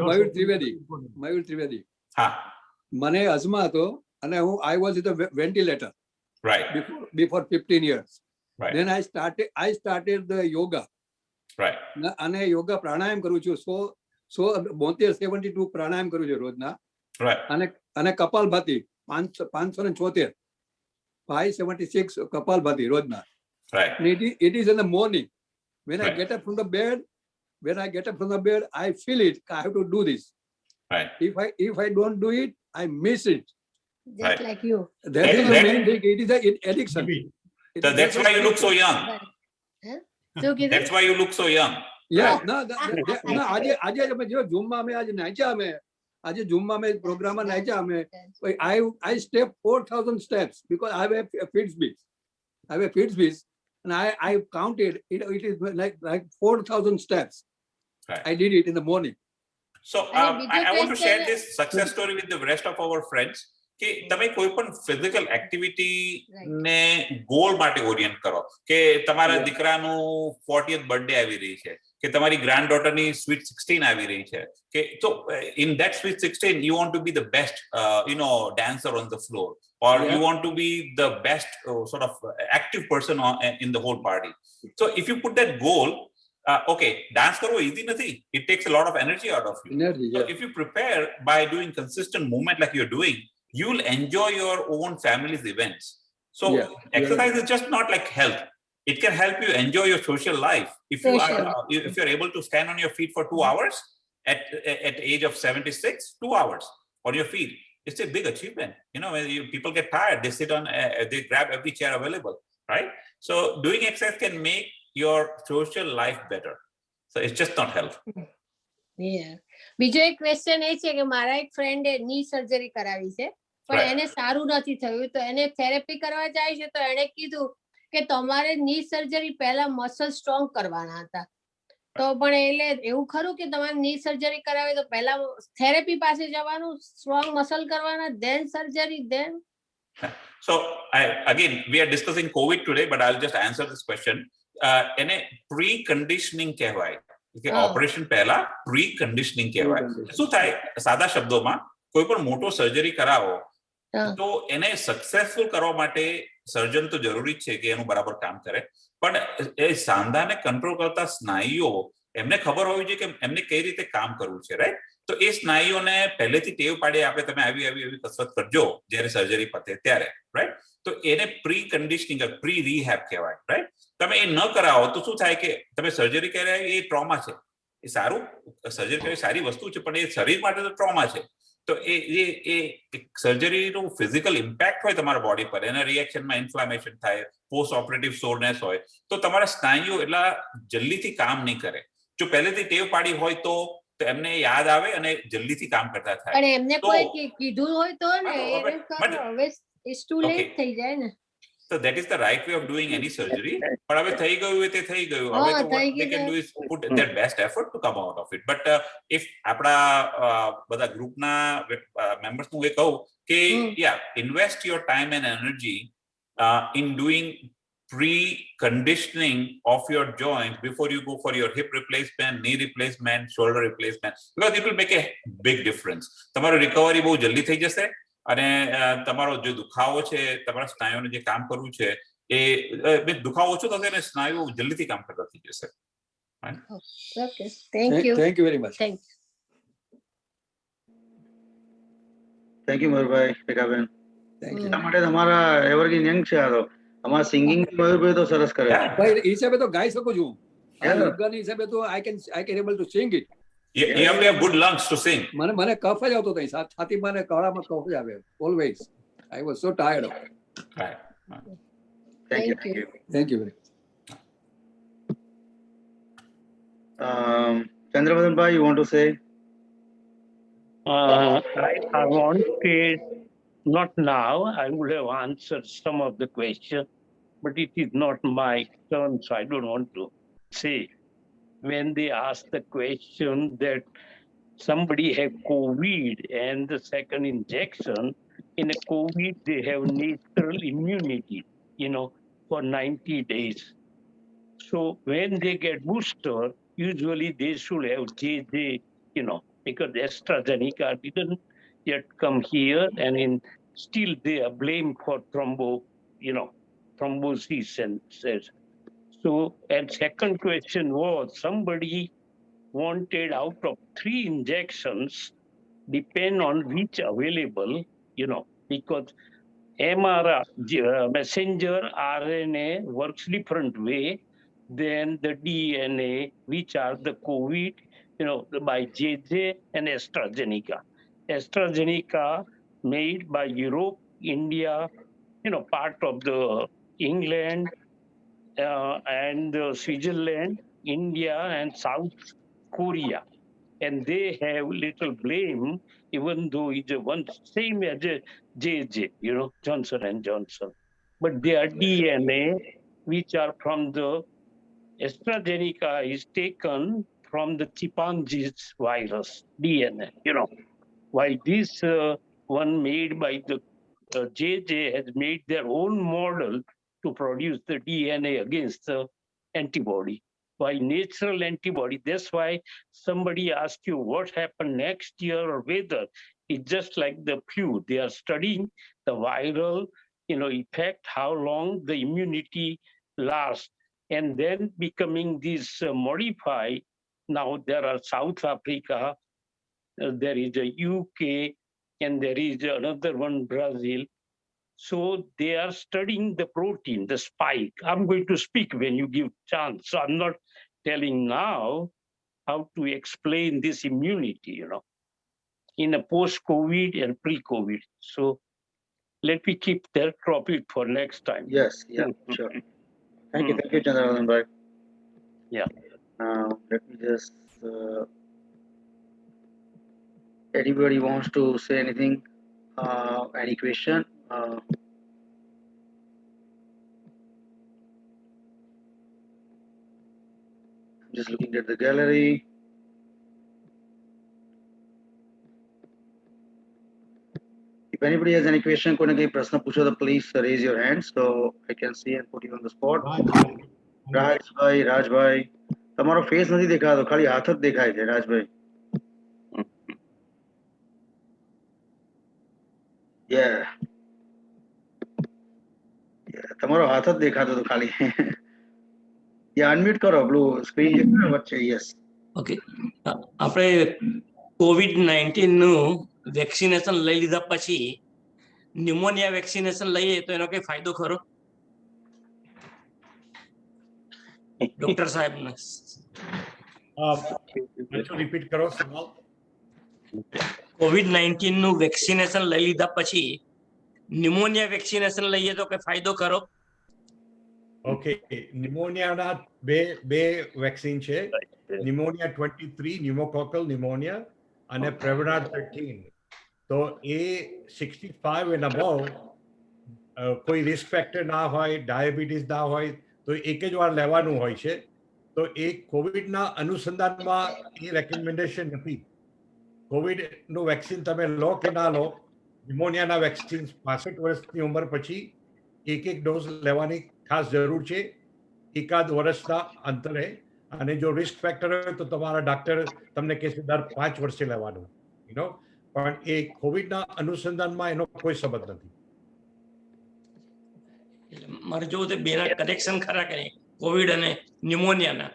મયુર ત્રિવેદી મને અઝમા હતો અને હું I was in the ventilator before 15 years. Then I started the yoga. અને યોગા પ્રાણાયામ કરું છું. 72 પ્રાણાયામ કરું છું રોજના. અને કપાલભાતિ 576 576 કપાલભાતિ રોજના. It is in the morning when I get up from the bed. I feel it. I have to do this. If I don't do it, I miss it. Just like you. That is the main thing. It is an addiction. That's why you look so young. That's why you look so young. Yeah. આજે જો ઝૂમમાં અમે આજે નાચ્યા, આજે ઝૂમમાં અમે પ્રોગ્રામમાં નાચ્યા અમે. I step 4,000 steps because I have a Fitbit. And I counted it is like 4,000 steps. I did it in the morning. So I want to share this success story with the rest of our friends. કે તમે કોઈ પણ physical activity ને goal માટે Orient કરો. કે તમારા દીકરાનું 40th બર્થડે આવી રહી છે, કે તમારી ગ્રાન્ડ ડોટરની સ્વીટ 16 આવી રહી છે, કે તો in that sweet 16 you want to be the best dancer on the floor, or you want to be the best sort of active person in the whole party. So if you put that goal, okay, dance karvo easy nathi. It takes a lot of energy out of you. So if you prepare by doing consistent movement like you're doing, you'll enjoy your own family's events. So exercise is just not like health. it can help you enjoy your social life. If you're able to stand on your feet for 2 hours at age of 76, 2 hours on your feet, it's a big achievement. When people get tired, they sit on, they grab every chair available, right? So doing exercise can make your social life better. So it's just not health. Yeah. બીજો એક question એ છે કે મારા એક ફ્રેન્ડે ની surgery કરાવી છે પણ એને સારું નથી થયું તો એને થેરેપી કરવા જાય છે તો એને કીધું કે તમારે ની સર્જરી પહેલા મસલ સ્ટ્રોંગ કરવાના હતા તો પણ એટલે એવું ખરું કે તમારે ની સર્જરી કરાવી તો પહેલા થેરેપી પાસે જવાનું સ્ટ્રોંગ મસલ કરવાના then surgery then. So again we are discussing COVID today, but I'll just answer this question. એને pre-conditioning કહેવાય કે ઓપરેશન પહેલા પ્રી કન્ડિશનિંગ કહેવાય. શું થાય સાદા શબ્દોમાં કોઈ પણ મોટો સર્જરી કરાવો તો એને સક્સેસફુલ કરવા માટે સર્જન તો જરૂરી છે કે એનું બરાબર કામ કરે પણ એ સાંધાને કંટ્રોલ કરતા સ્નાયુઓ એમને ખબર હોવી જોઈએ કે એમને કઈ રીતે કામ કરવું છે, રાઈટ? તો એ સ્નાયુઓને પહેલેથી ટેવ પાડી આપે તમે આવી કસરત કરજો જ્યારે સર્જરી પતે ત્યારે, રાઈટ? તો એને પ્રી કન્ડિશનિંગ પ્રી રીહેબ કહેવાય, રાઈટ? તમે એ ન કરાવો તો શું થાય કે તમે સર્જરી કરાવી એ ટ્રોમા છે, એ સારું સર્જરી કરવી સારી વસ્તુ છે પણ એ શરીર માટે તો ટ્રોમા છે. તો એ સર્જરીનું ફિઝિકલ ઇમ્પેક્ટ હોય તમારા બોડી પર, એના રિએક્શનમાં ઇન્ફ્લામેશન થાય, પોસ્ટ ઓપરેટિવ સોરનેસ હોય તો તમારા સ્નાયુઓ એટલા જલ્દીથી કામ નહીં કરે. જો પહેલેથી ટેવ પાડી હોય તો એમને યાદ આવે અને જલ્દીથી કામ કરતા થાય. પણ એમને કોઈ કીધું હોય તો ને હવે it's too late થઈ જાય ને. So that is the right way of doing any surgery. But હવે થઈ ગયું હોય તે થઈ ગયું. હવે તો what they can do is put their best effort to come out of it. But if આપણા બધા ગ્રુપના મેમ્બર્સ હું એ કહું કે invest your time and energy in doing pre-conditioning of your joints before you go for your hip replacement, knee replacement, shoulder replacement, because it will make a big difference. તમારો recovery બહુ જલ્દી થઈ જશે અને તમારો જે દુખાવો છે તમારા સ્નાયુઓને જે કામ કરવું છે એ દુખાવો ઓછો થશે અને સ્નાયુઓ જલ્દીથી કામ કરતા થઈ જશે. Okay, thank you. Thank you very much. Thank you Mayurbhai, ટેકાબેન. Thank you. એટલા માટે તમારા એવરગ્રીન યંગ છે. આ તો અમારા સિંગિંગ મયુરભાઈ તો સરસ કરે. ભાઈ એ હિસાબે તો ગાઈ શકું છું. યોગાની હિસાબે તો I can able to sing it. You have to have good lungs to sing. મને કફ જ આવતો હતો છાતીમાં ને ગળામાં કફ જ આવે always. I was so tired of it. Right. Thank you. Thank you very much. Chandravadan bhai, you want to say? I wanted, not now, I would have answered some of the questions, but it is not my turn, so I don't want to say. When they ask the question that somebody had COVID and the second injection, in a COVID, they have natural immunity, for 90 days. So when they get booster, usually they should have JJ, because AstraZeneca didn't yet come here, and still they are blamed for thrombosis and says. So, and second question was, somebody wanted out of 3 injections, depend on which available, because messenger RNA works different way than the DNA, which are the COVID, by JJ and AstraZeneca. AstraZeneca made by Europe, India, part of the England, and Switzerland, India, and South Korea. And they have little blame, even though it's one same as JJ, Johnson and Johnson. But their DNA, which are from the AstraZeneca, is taken from the chimpanzee's virus DNA, while this one made by the JJ has made their own model to produce the DNA against the antibody. By natural antibody, that's why somebody asks you what happened next year or whether it's just like the flu. They are studying the viral, effect, how long the immunity lasts, and then becoming this modified. Now there are South Africa, there is a UK, and there is another one, Brazil. So they are studying the protein, the spike. I'm going to speak when you give chance. So I'm not telling now how to explain this immunity, in a post-COVID and pre-COVID. So let me keep that topic for next time. Yes, yeah, sure. Thank you, Chandralan bhai. Yeah. Let me just. Anybody wants to say anything? Any question? Just looking at the gallery. If anybody has any question, कोई ना कोई प्रश्न पूछो तो please raise your hand so I can see and put you on the spot. Rajbhai, તમારો face નથી દેખાતો, ખાલી હાથ જ દેખાય છે રાજભાઈ. Yeah. તમારો હાથ જ દેખાતો હતો ખાલી. અનમ્યુટ કરો, પેલું સ્ક્રીન વચ્ચે. યસ. ઓકે, આપણે COVID-19 નું વેક્સિનેશન લઈ લીધા પછી ન્યુમોનિયા વેક્સિનેશન લઈએ તો એનો કઈ ફાયદો ખરો? ડોક્ટર સાહેબ ને રિપીટ કરો સવાલ. COVID-19 નું વેક્સિનેશન લઈ લીધા પછી ન્યુમોનિયા વેક્સિનેશન લઈએ તો કઈ ફાયદો ખરો? ઓકે, ન્યુમોનિયાના બે વેક્સિન છે, ન્યુમોનિયા 23 ન્યુમોકોકલ ન્યુમોનિયા અને પ્રેવનાર 13. તો એ 65 એન્ડ અબવ કોઈ રિસ્ક ફેક્ટર ના હોય, ડાયાબિટીસ ના હોય તો એક જ વાર લેવાનું હોય છે. તો એ કોવિડના અનુસંધાનમાં એ રેકમેન્ડેશન નથી. કોવિડનું વેક્સિન તમે લો કે ના લો, ન્યુમોનિયાના વેક્સિન 65 વર્ષની ઉંમર પછી એક ડોઝ લેવાની ખાસ જરૂર છે, એકાદ વર્ષના અંતરે. અને જો રિસ્ક ફેક્ટર હોય તો તમારા ડાક્ટર તમને કહેશે દર 5 વર્ષે લેવાનું, પણ એ કોવિડના અનુસંધાનમાં એનો કોઈ સંબંધ નથી. મારે જોવું તો બેના કનેક્શન ખરા કરે, કોવિડ અને ન્યુમોનિયાના.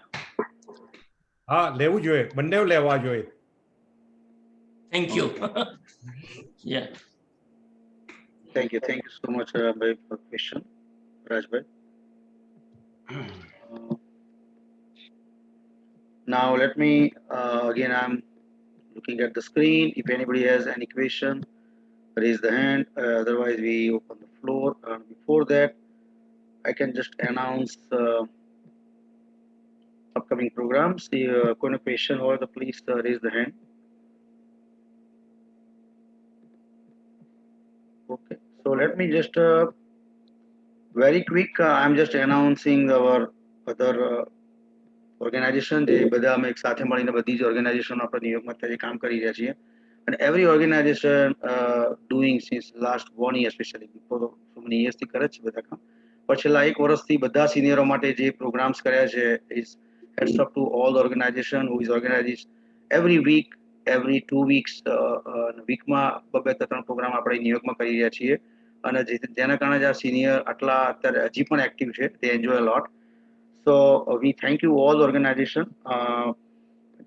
હા, લેવું જોઈએ, બંને લેવા જોઈએ. Thank you. Yeah. Thank you so much, Bhai, for the question, Rajbhai. Now let me again, I'm looking at the screen. If anybody has any question, raise the hand. Otherwise, we open the floor. Before that, I can just announce upcoming programs. The question or the please raise the hand. Okay, so let me just very quick. I'm just announcing our other organization. જે બધા અમે એક સાથે મળીને બધી જ organisation આપણે ન્યુયોર્કમાં અત્યારે કામ કરી રહ્યા છીએ. And every organization doing since last 1 year, especially before so many years થી કરે છે બધા કામ. પણ છેલ્લા 1 વર્ષથી બધા સિનિયરો માટે જે પ્રોગ્રામ્સ કર્યા છે is heads up to all the organization who is organized every week, every 2 weeks, વીકમાં 2-3 પ્રોગ્રામ આપણે ન્યુયોર્કમાં કરી રહ્યા છીએ. અને જેના કારણે જે સિનિયર આટલા અત્યારે હજી પણ એક્ટિવ છે, they enjoy a lot. So we thank you all organization.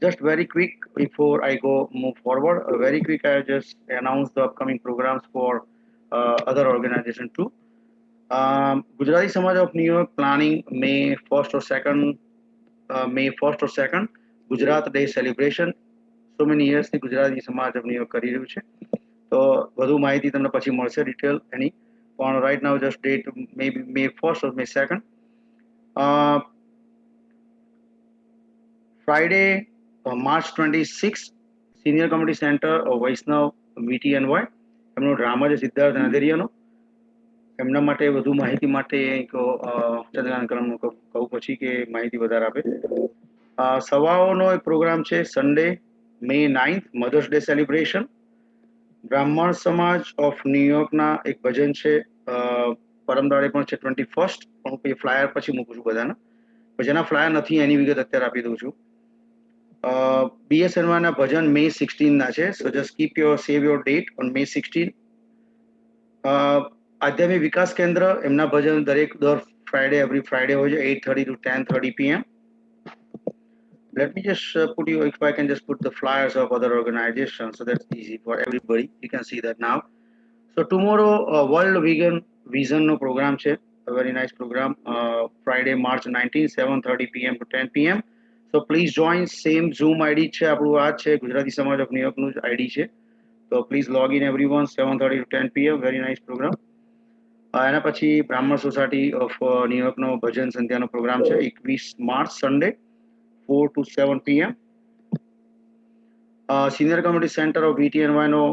Just very quick before I move forward, very quick I just announce the upcoming programs for other organization too. Gujarati Samaj of New York planning May 1st or 2nd Gujarat Day celebration. So many years the Gujarati Samaj of New York કરી રહ્યું છે. તો વધુ માહિતી તમને પછી મળશે detail એની, પણ right now just date maybe May 1st or May 2nd. Friday, March 26, Senior Community Center of Vaishnav VTNY. એમનો ડ્રામા છે સિદ્ધાર્થ નાદેરિયાનો. એમના માટે વધુ માહિતી માટે ચંદ્રકાંતકરમનું કહું પછી કે માહિતી વધારે આપે. સવાઓનો એક પ્રોગ્રામ છે Sunday May 9th, Mother's Day celebration. Brahman Samaj of ન્યુયોર્કના એક ભજન છે, પરમદાડે પણ છે 21st, પણ હું ફ્લાયર પછી મૂકું છું બધાના. જેના ફ્લાયર નથી એની વિગત અત્યારે આપી દઉં છું. BSNY ના ભજન May 16 ના છે, so just save your date on May 16. આધ્યાત્મિક વિકાસ કેન્દ્ર એમના ભજન દરેક દર ફ્રાઈડે એવરી ફ્રાઈડે હોય છે 8:30 to 10:30 PM. Let me just put you, if I can just put the flyers of other organizations, so that's easy for everybody. You can see that now. So tomorrow, World Vegan Vision no program છે. A very nice program. Friday, March 19, 7:30 p.m. to 10 p.m. So please join. Same Zoom ID છે આપણું આ છે ગુજરાતી સમાજ of New York નું ID છે. So please log in everyone. 7:30 to 10 p.m. Very nice program. એના પછી બ્રાહ્મણ સોસાયટી ઓફ ન્યુયોર્ક નો ભજન સંધ્યાનો પ્રોગ્રામ છે 21 March Sunday 4 to 7 p.m. Senior community center of VTNY નો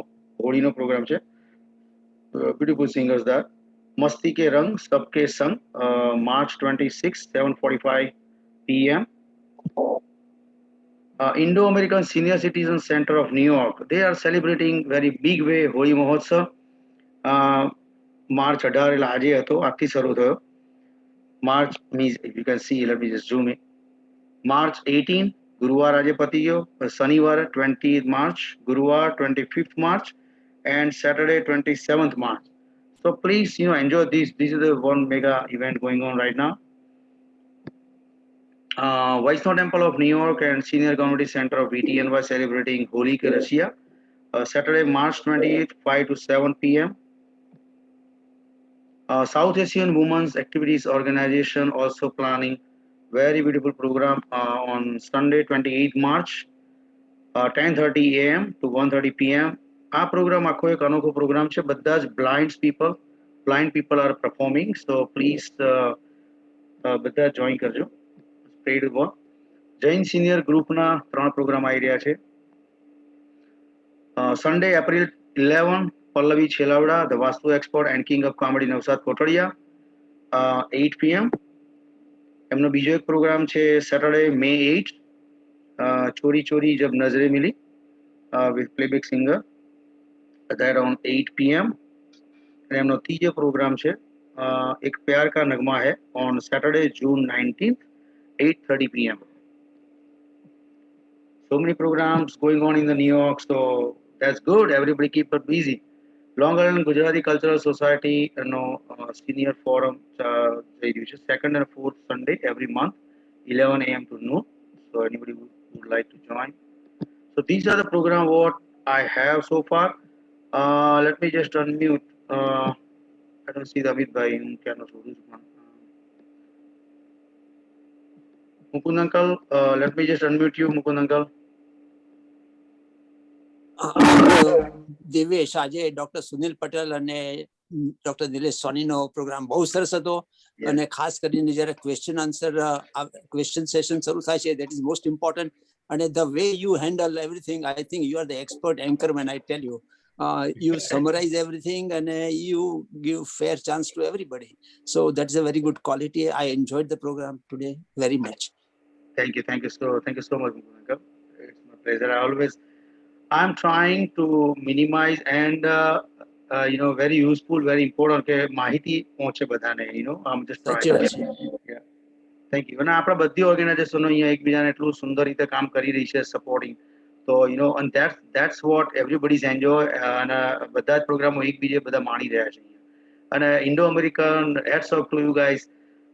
હોળીનો પ્રોગ્રામ છે. Beautiful singers there. Masti ke Rang Sabke Sang, March 26, 7:45 p.m. Indo-American Senior Citizen Center of New York. They are celebrating very big way Holi Mahotsav. March 18 એટલે આજે હતો આજથી શરૂ થયો. March means if you can see, let me just zoom in. March 18 ગુરુવાર આજે પતી ગયો. શનિવાર 20th March, ગુરુવાર 25th March, and Saturday 27th March. So please, enjoy this. This is the one mega event going on right now. Vaishnav Temple of New York and Senior Community Center of VTNY celebrating Holi ke Russia. Saturday, March 28th, 5 to 7 p.m. South Asian Women's Activities Organization also planning very beautiful program on Sunday, 28th March, 10:30 a.m. to 1:30 p.m. આ programme આખો એક અનોખો programme છે. બધા જ blind people are performing, so please બધા join કરજો. Spread work. Jain senior ગ્રુપના 3 પ્રોગ્રામ આવી રહ્યા છે. Sunday April 11 Pallavi Chhelavada the vastu expert and king of comedy Navsad Kotadiya 8 p.m. એમનો બીજો એક પ્રોગ્રામ છે સેટરડે મે 8 ચોરી ચોરી જબ નજરે મિલી with playback singer at around 8 p.m. અને એમનો ત્રીજો પ્રોગ્રામ છે એક પ્યાર કા નગમા હે on Saturday June 19th 8:30 p.m. So many programs going on in the New York, so that's good. Everybody keep it busy. Long Island Gujarati Cultural Society senior forum second and fourth Sunday every month 11 a.m. to noon. So anybody would like to join. So these are the program what I have so far. Let me just unmute. I don't see the Amit bhai. Mukund uncle, let me just unmute you, Mukund uncle. Divesh આજે doctor Sunil Patel અને doctor Nilesh સોનીનો programme બહુ સરસ હતો અને ખાસ કરીને જ્યારે question session શરૂ થાય છે that is most important and the way you handle everything I think you are the expert anchorman I tell you you summarize everything and you give fair chance to everybody so that's a very good quality I enjoyed the program today very much. Thank you so much Mukund. It's my pleasure. I'm trying to minimize and very useful, very important કે માહિતી પહોંચે બધાને I'm just trying. Yeah. Thank you. અને આપણા બધી ઓર્ગેનાઇઝેશનો અહીંયા એકબીજાને એટલું સુંદર રીતે કામ કરી રહી છે સપોર્ટિંગ તો and that's what everybody's enjoy અને બધા જ પ્રોગ્રામો એકબીજે બધા માણી રહ્યા છે અને Indo American heads off to you guys.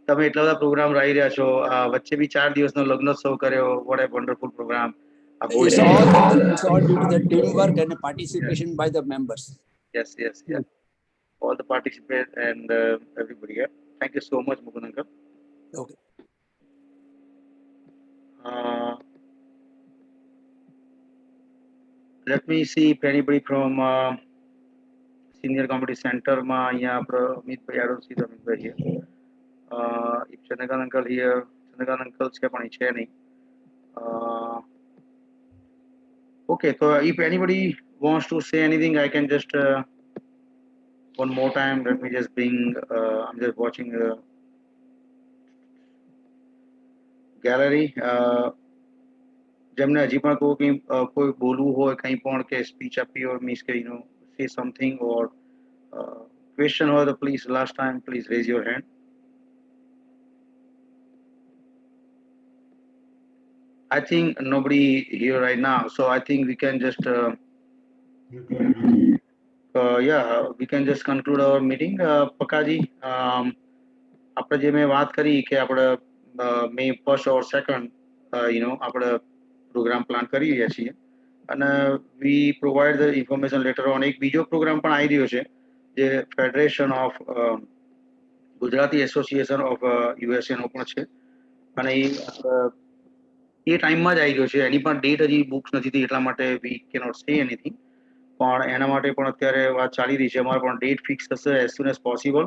તમે એટલા બધા પ્રોગ્રામ રહી રહ્યા છો વચ્ચે બી 4 દિવસનો લગ્નોત્સવ કર્યો. What a wonderful program. It's all due to the teamwork and participation by the members. Yes. All the participants and everybody. Yeah. Thank you so much, Mukund uncle. Okay. Let me see if anybody from Senior Community Center ma અહીંયા Amit bhai, I don't see the Amit bhai here. If Chandrakan uncle here, Chandrakan uncle છે પણ છે નહીં. Okay, so if anybody wants to say anything, I can just one more time. Let me just bring. I'm just watching the gallery. જેમને હજી પણ કોઈ બોલવું હોય કંઈ પણ કે સ્પીચ આપી હોય મીન્સ કે say something or question હોય તો please last time please raise your hand. I think nobody here right now, so I think we can just we can just conclude our meeting. Pakaji, આપણે જે મેં વાત કરી કે આપણે May 1st or 2nd આપણે પ્રોગ્રામ પ્લાન કરી રહ્યા છીએ અને we provide the information later on. એક બીજો પ્રોગ્રામ પણ આવી રહ્યો છે જે federation of Gujarati association of USA નો પણ છે અને એ ટાઈમમાં જ આવી ગયો છે. એની પણ ડેટ હજી બુક્સ નથી થઈ એટલા માટે વી કેનોટ સે એનીથિંગ, પણ એના માટે પણ અત્યારે વાત ચાલી રહી છે. અમારે પણ ડેટ ફિક્સ થશે એઝ સુન એઝ પોસિબલ.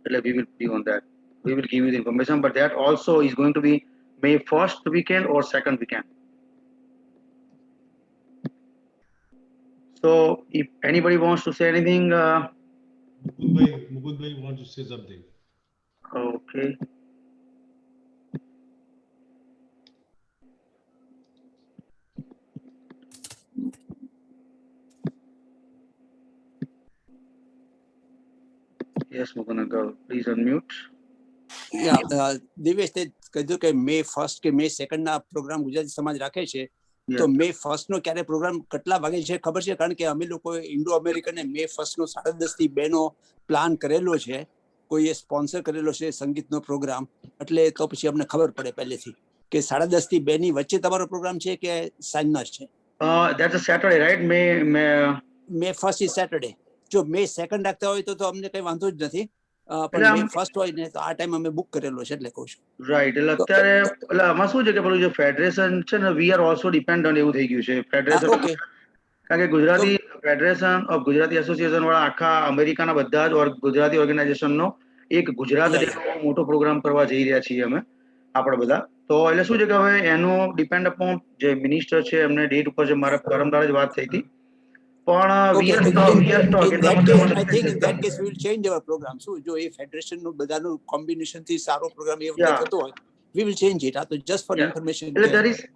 એટલે we will be on that. We will give you the information, but that also is going to be May 1st weekend or 2nd weekend. So if anybody wants to say anything, Mukund bhai wants to say something. okay. Yes, Mukund uncle, please unmute. Divesh કીધું કે મે 1st કે મે 2nd ના programme Gujarati સમાજ રાખે છે. તો મે 1st નો ક્યારે programme કેટલા વાગે છે ખબર છે? કારણ કે અમે લોકો ઇન્ડો અમેરિકન મે 1st નો 10:30 થી 2 નો પ્લાન કરેલો છે. કોઈએ સ્પોન્સર કરેલો છે સંગીતનો પ્રોગ્રામ, એટલે તો પછી અમને ખબર પડે પહેલેથી કે 10:30 થી 2 ની વચ્ચે તમારો પ્રોગ્રામ છે કે સાંજના છે? That's a Saturday, right? May 1st is Saturday. જો મે 2nd રાખતા હોય તો અમને કઈ વાંધો જ નથી, પણ મે 1st હોય ને તો આ ટાઈમ અમે બુક કરેલો છે એટલે કહું છું. રાઈટ. એટલે અત્યારે એટલે આમાં શું છે કે પેલું જે ફેડરેશન છે ને, વી આર ઓલ્સો ડિપેન્ડન્ટ એવું થઈ ગયું છે ફેડરેશન. કારણ કે Gujarati federation of Gujarati association વાળા આખા અમેરિકાના બધા જ ગુજરાતી ઓર્ગેનાઇઝેશનનો એક ગુજરાત ડેનો મોટો પ્રોગ્રામ કરવા જઈ રહ્યા છીએ અમે આપણે બધા. તો એટલે શું છે કે હવે એનો ડિપેન્ડ અપોન જે મિનિસ્ટર છે એમને ડેટ ઉપર છે. મારા પરમદાડે જ વાત થઈ હતી. પણ in that case we will change our program. શું જો એ ફેડરેશન નું બધાનું કોમ્બિનેશન થી સારો પ્રોગ્રામ એ વખતે થતો હોય, we will change it. આ તો just for information.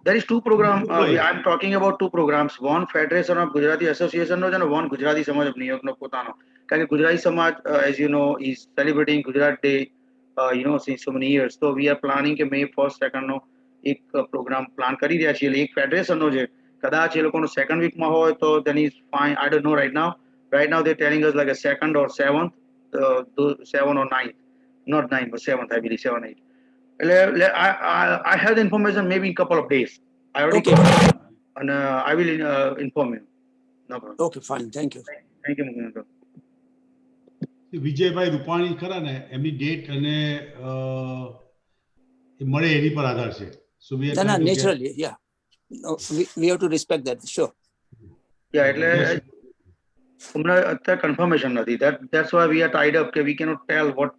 There is two program. I am talking about two programs. One Federation of Gujarati Association નો છે ને, one Gujarati Samaj of New York નો પોતાનો. કારણ કે Gujarati Samaj, as you know, is celebrating Gujarat Day, since so many years. So we are planning કે May 1st 2nd નો એક programme plan કરી રહ્યા છીએ. એક ફેડરેશન નો છે. કદાચ એ લોકોનો સેકન્ડ વીકમાં હોય તો then is fine. I don't know right now. Right now they're telling us like a 2nd or 7th, 7 or 9th, not 9 but 7th, I believe 7, 8. I have the information maybe in couple of days. I already and I will inform you. No problem. Okay, fine. Thank you. Thank you, Mukund. Vijaybhai Rupani ખરા ને, એમની date અને મળે એની પર આધાર છે. So we are naturally, yeah. No, we have to respect that, sure. Yeah, એટલે હમણાં અત્યારે કન્ફર્મેશન નથી. That's why we are tied up. We cannot tell what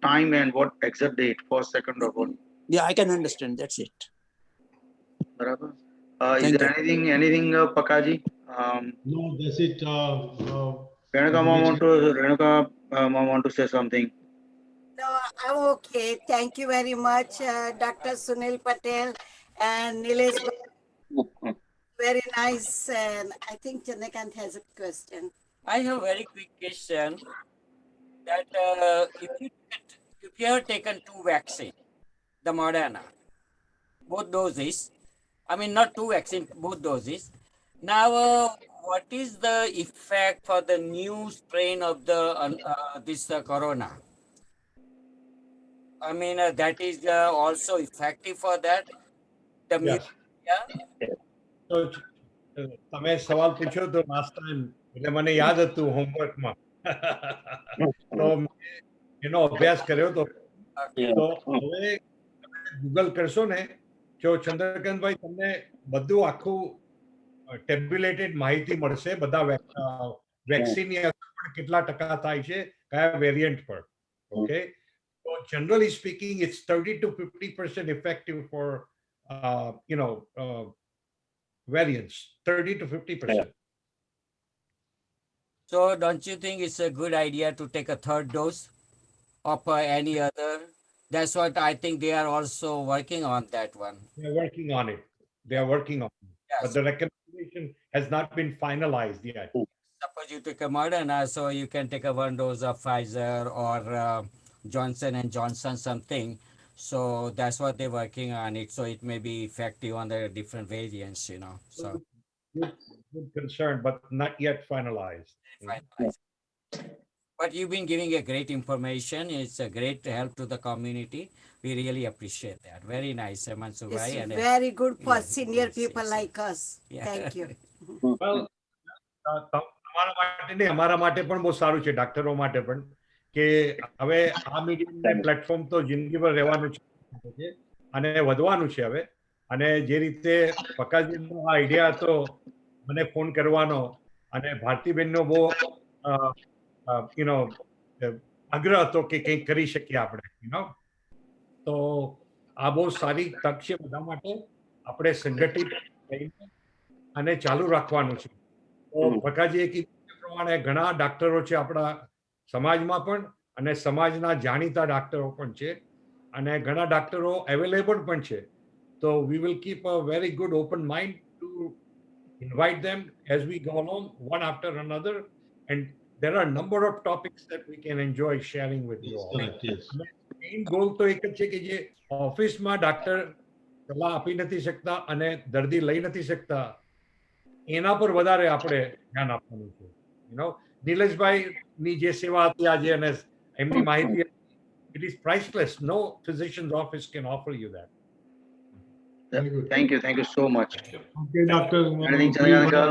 time and what exact date, first, second or what. Yeah, I can understand. That's it. બરાબર. Is there anything Pakaji? No, that's it. Renuka mom want to say something. No, I'm okay. Thank you very much, Dr. Sunil Patel and Nilesh. Very nice. And I think Chandrakant has a question. I have a very quick question. That if you have taken 2 vaccines, the Moderna, both doses, I mean not 2 vaccines, both doses. Now, what is the effect for the new strain of the this corona? I mean that is also effective for that. Yes. તો તમે સવાલ પૂછ્યો તો last time, એટલે મને યાદ હતું હોમવર્કમાં. તો એનો અભ્યાસ કર્યો તો હવે ગૂગલ કરશો ને, જો ચંદ્રકાંતભાઈ તમને બધું આખું ટેબ્યુલેટેડ માહિતી મળશે, બધા વેક્સિનની અસર પણ કેટલા ટકા થાય છે કયા વેરિયન્ટ પર. ઓકે, તો generally speaking it's 30 to 50% effective for variants, 30 to 50%. So don't you think it's a good idea to take a third dose of any other? That's what I think they are also working on that one. They're working on it. Yes. But the recommendation has not been finalized yet. Suppose you take a Moderna, so you can take a 1 dose of Pfizer or Johnson and Johnson something. So that's what they're working on it. So it may be effective on the different variants, So good concern, but not yet finalized. But you've been giving a great information. It's a great help to the community. We really appreciate that. Very nice, Mansubai. It's very good for senior people like us. Yeah. Thank you. Well, તમારા માટે નહીં, અમારા માટે પણ બહુ સારું છે, ડાક્ટરો માટે પણ, કે હવે આ મીડિયમ પ્લેટફોર્મ તો જિંદગીભર રહેવાનું છે અને વધવાનું છે હવે. અને જે રીતે પકાજીનો આ આઈડિયા હતો મને ફોન કરવાનો અને ભારતીબેનનો બહુ આગ્રહ હતો કે કંઈક કરી શકીએ આપણે, તો આ બહુ સારી તક છે બધા માટે. આપણે સંગઠિત થઈને અને ચાલુ રાખવાનું છે. તો પકાજીએ કીધું પ્રમાણે ઘણા ડાક્ટરો છે આપણા સમાજમાં પણ, અને સમાજના જાણીતા ડાક્ટરો પણ છે, અને ઘણા ડાક્ટરો અવેલેબલ પણ છે. So we will keep a very good open mind to invite them as we go along, one after another. And there are a number of topics that we can enjoy sharing with you all. Correct, yes. Main goal તો એક જ છે કે જે ઓફિસમાં doctor સલાહ આપી નથી શકતા અને દર્દી લઈ નથી શકતા, એના પર વધારે આપણે ધ્યાન આપવાનું છે. નિલેશભાઈની જે સેવા હતી આજે અને એમની માહિતી, it is priceless. No physician's office can offer you that. Thank you so much. Okay, Doctor. Anything, Chandra?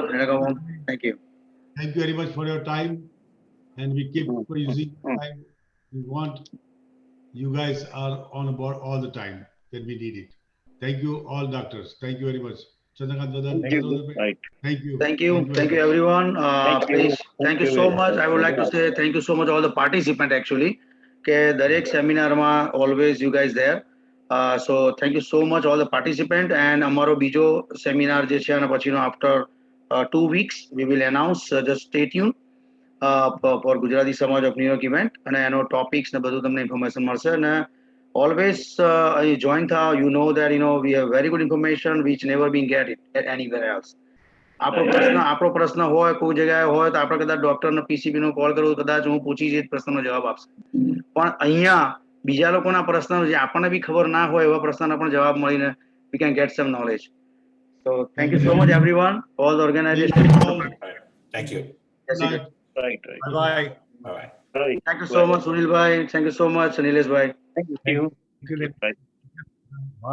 Thank you. Thank you very much for your time, and we keep using time. We want you guys are on board all the time that we need it. Thank you all doctors. Thank you very much. Thank you. Thank you everyone. Please, thank you so much. I would like to say thank you so much all the participants actually. કે દરેક સેમિનારમાં always you guys there. So thank you so much all the participants. And અમારો બીજો seminar જે છે અને પછીનો after 2 weeks we will announce. Just stay tuned for Gujarati Samaj of New York event, અને એનો topics ને બધું તમને information મળશે. અને always join tha, you know that we have very good information which never been get it anywhere else. આપણો પ્રશ્ન હોય કોઈ જગ્યાએ હોય તો આપણે કદાચ ડોક્ટરનો પીસીબી નો કોલ કરવો, કદાચ હું પૂછી જે પ્રશ્નનો જવાબ આપશે. પણ અહીંયા બીજા લોકોના પ્રશ્ન જે આપણને બી ખબર ના હોય એવા પ્રશ્નના પણ જવાબ મળીને we can get some knowledge. So thank you so much everyone, all the organization. Thank you. Right. Bye. Thank you so much Sunil bhai. Thank you so much Nilesh bhai. Thank you.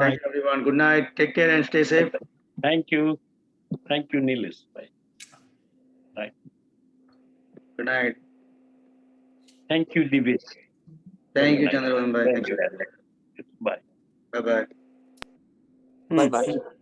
Thank you everyone. Good night. Take care and stay safe. Thank you. Thank you, Nilesh. Bye. Bye. Good night. Thank you, Divesh. Thank you, Chandra. Bye. Thank you. Bye. Bye bye. Bye bye.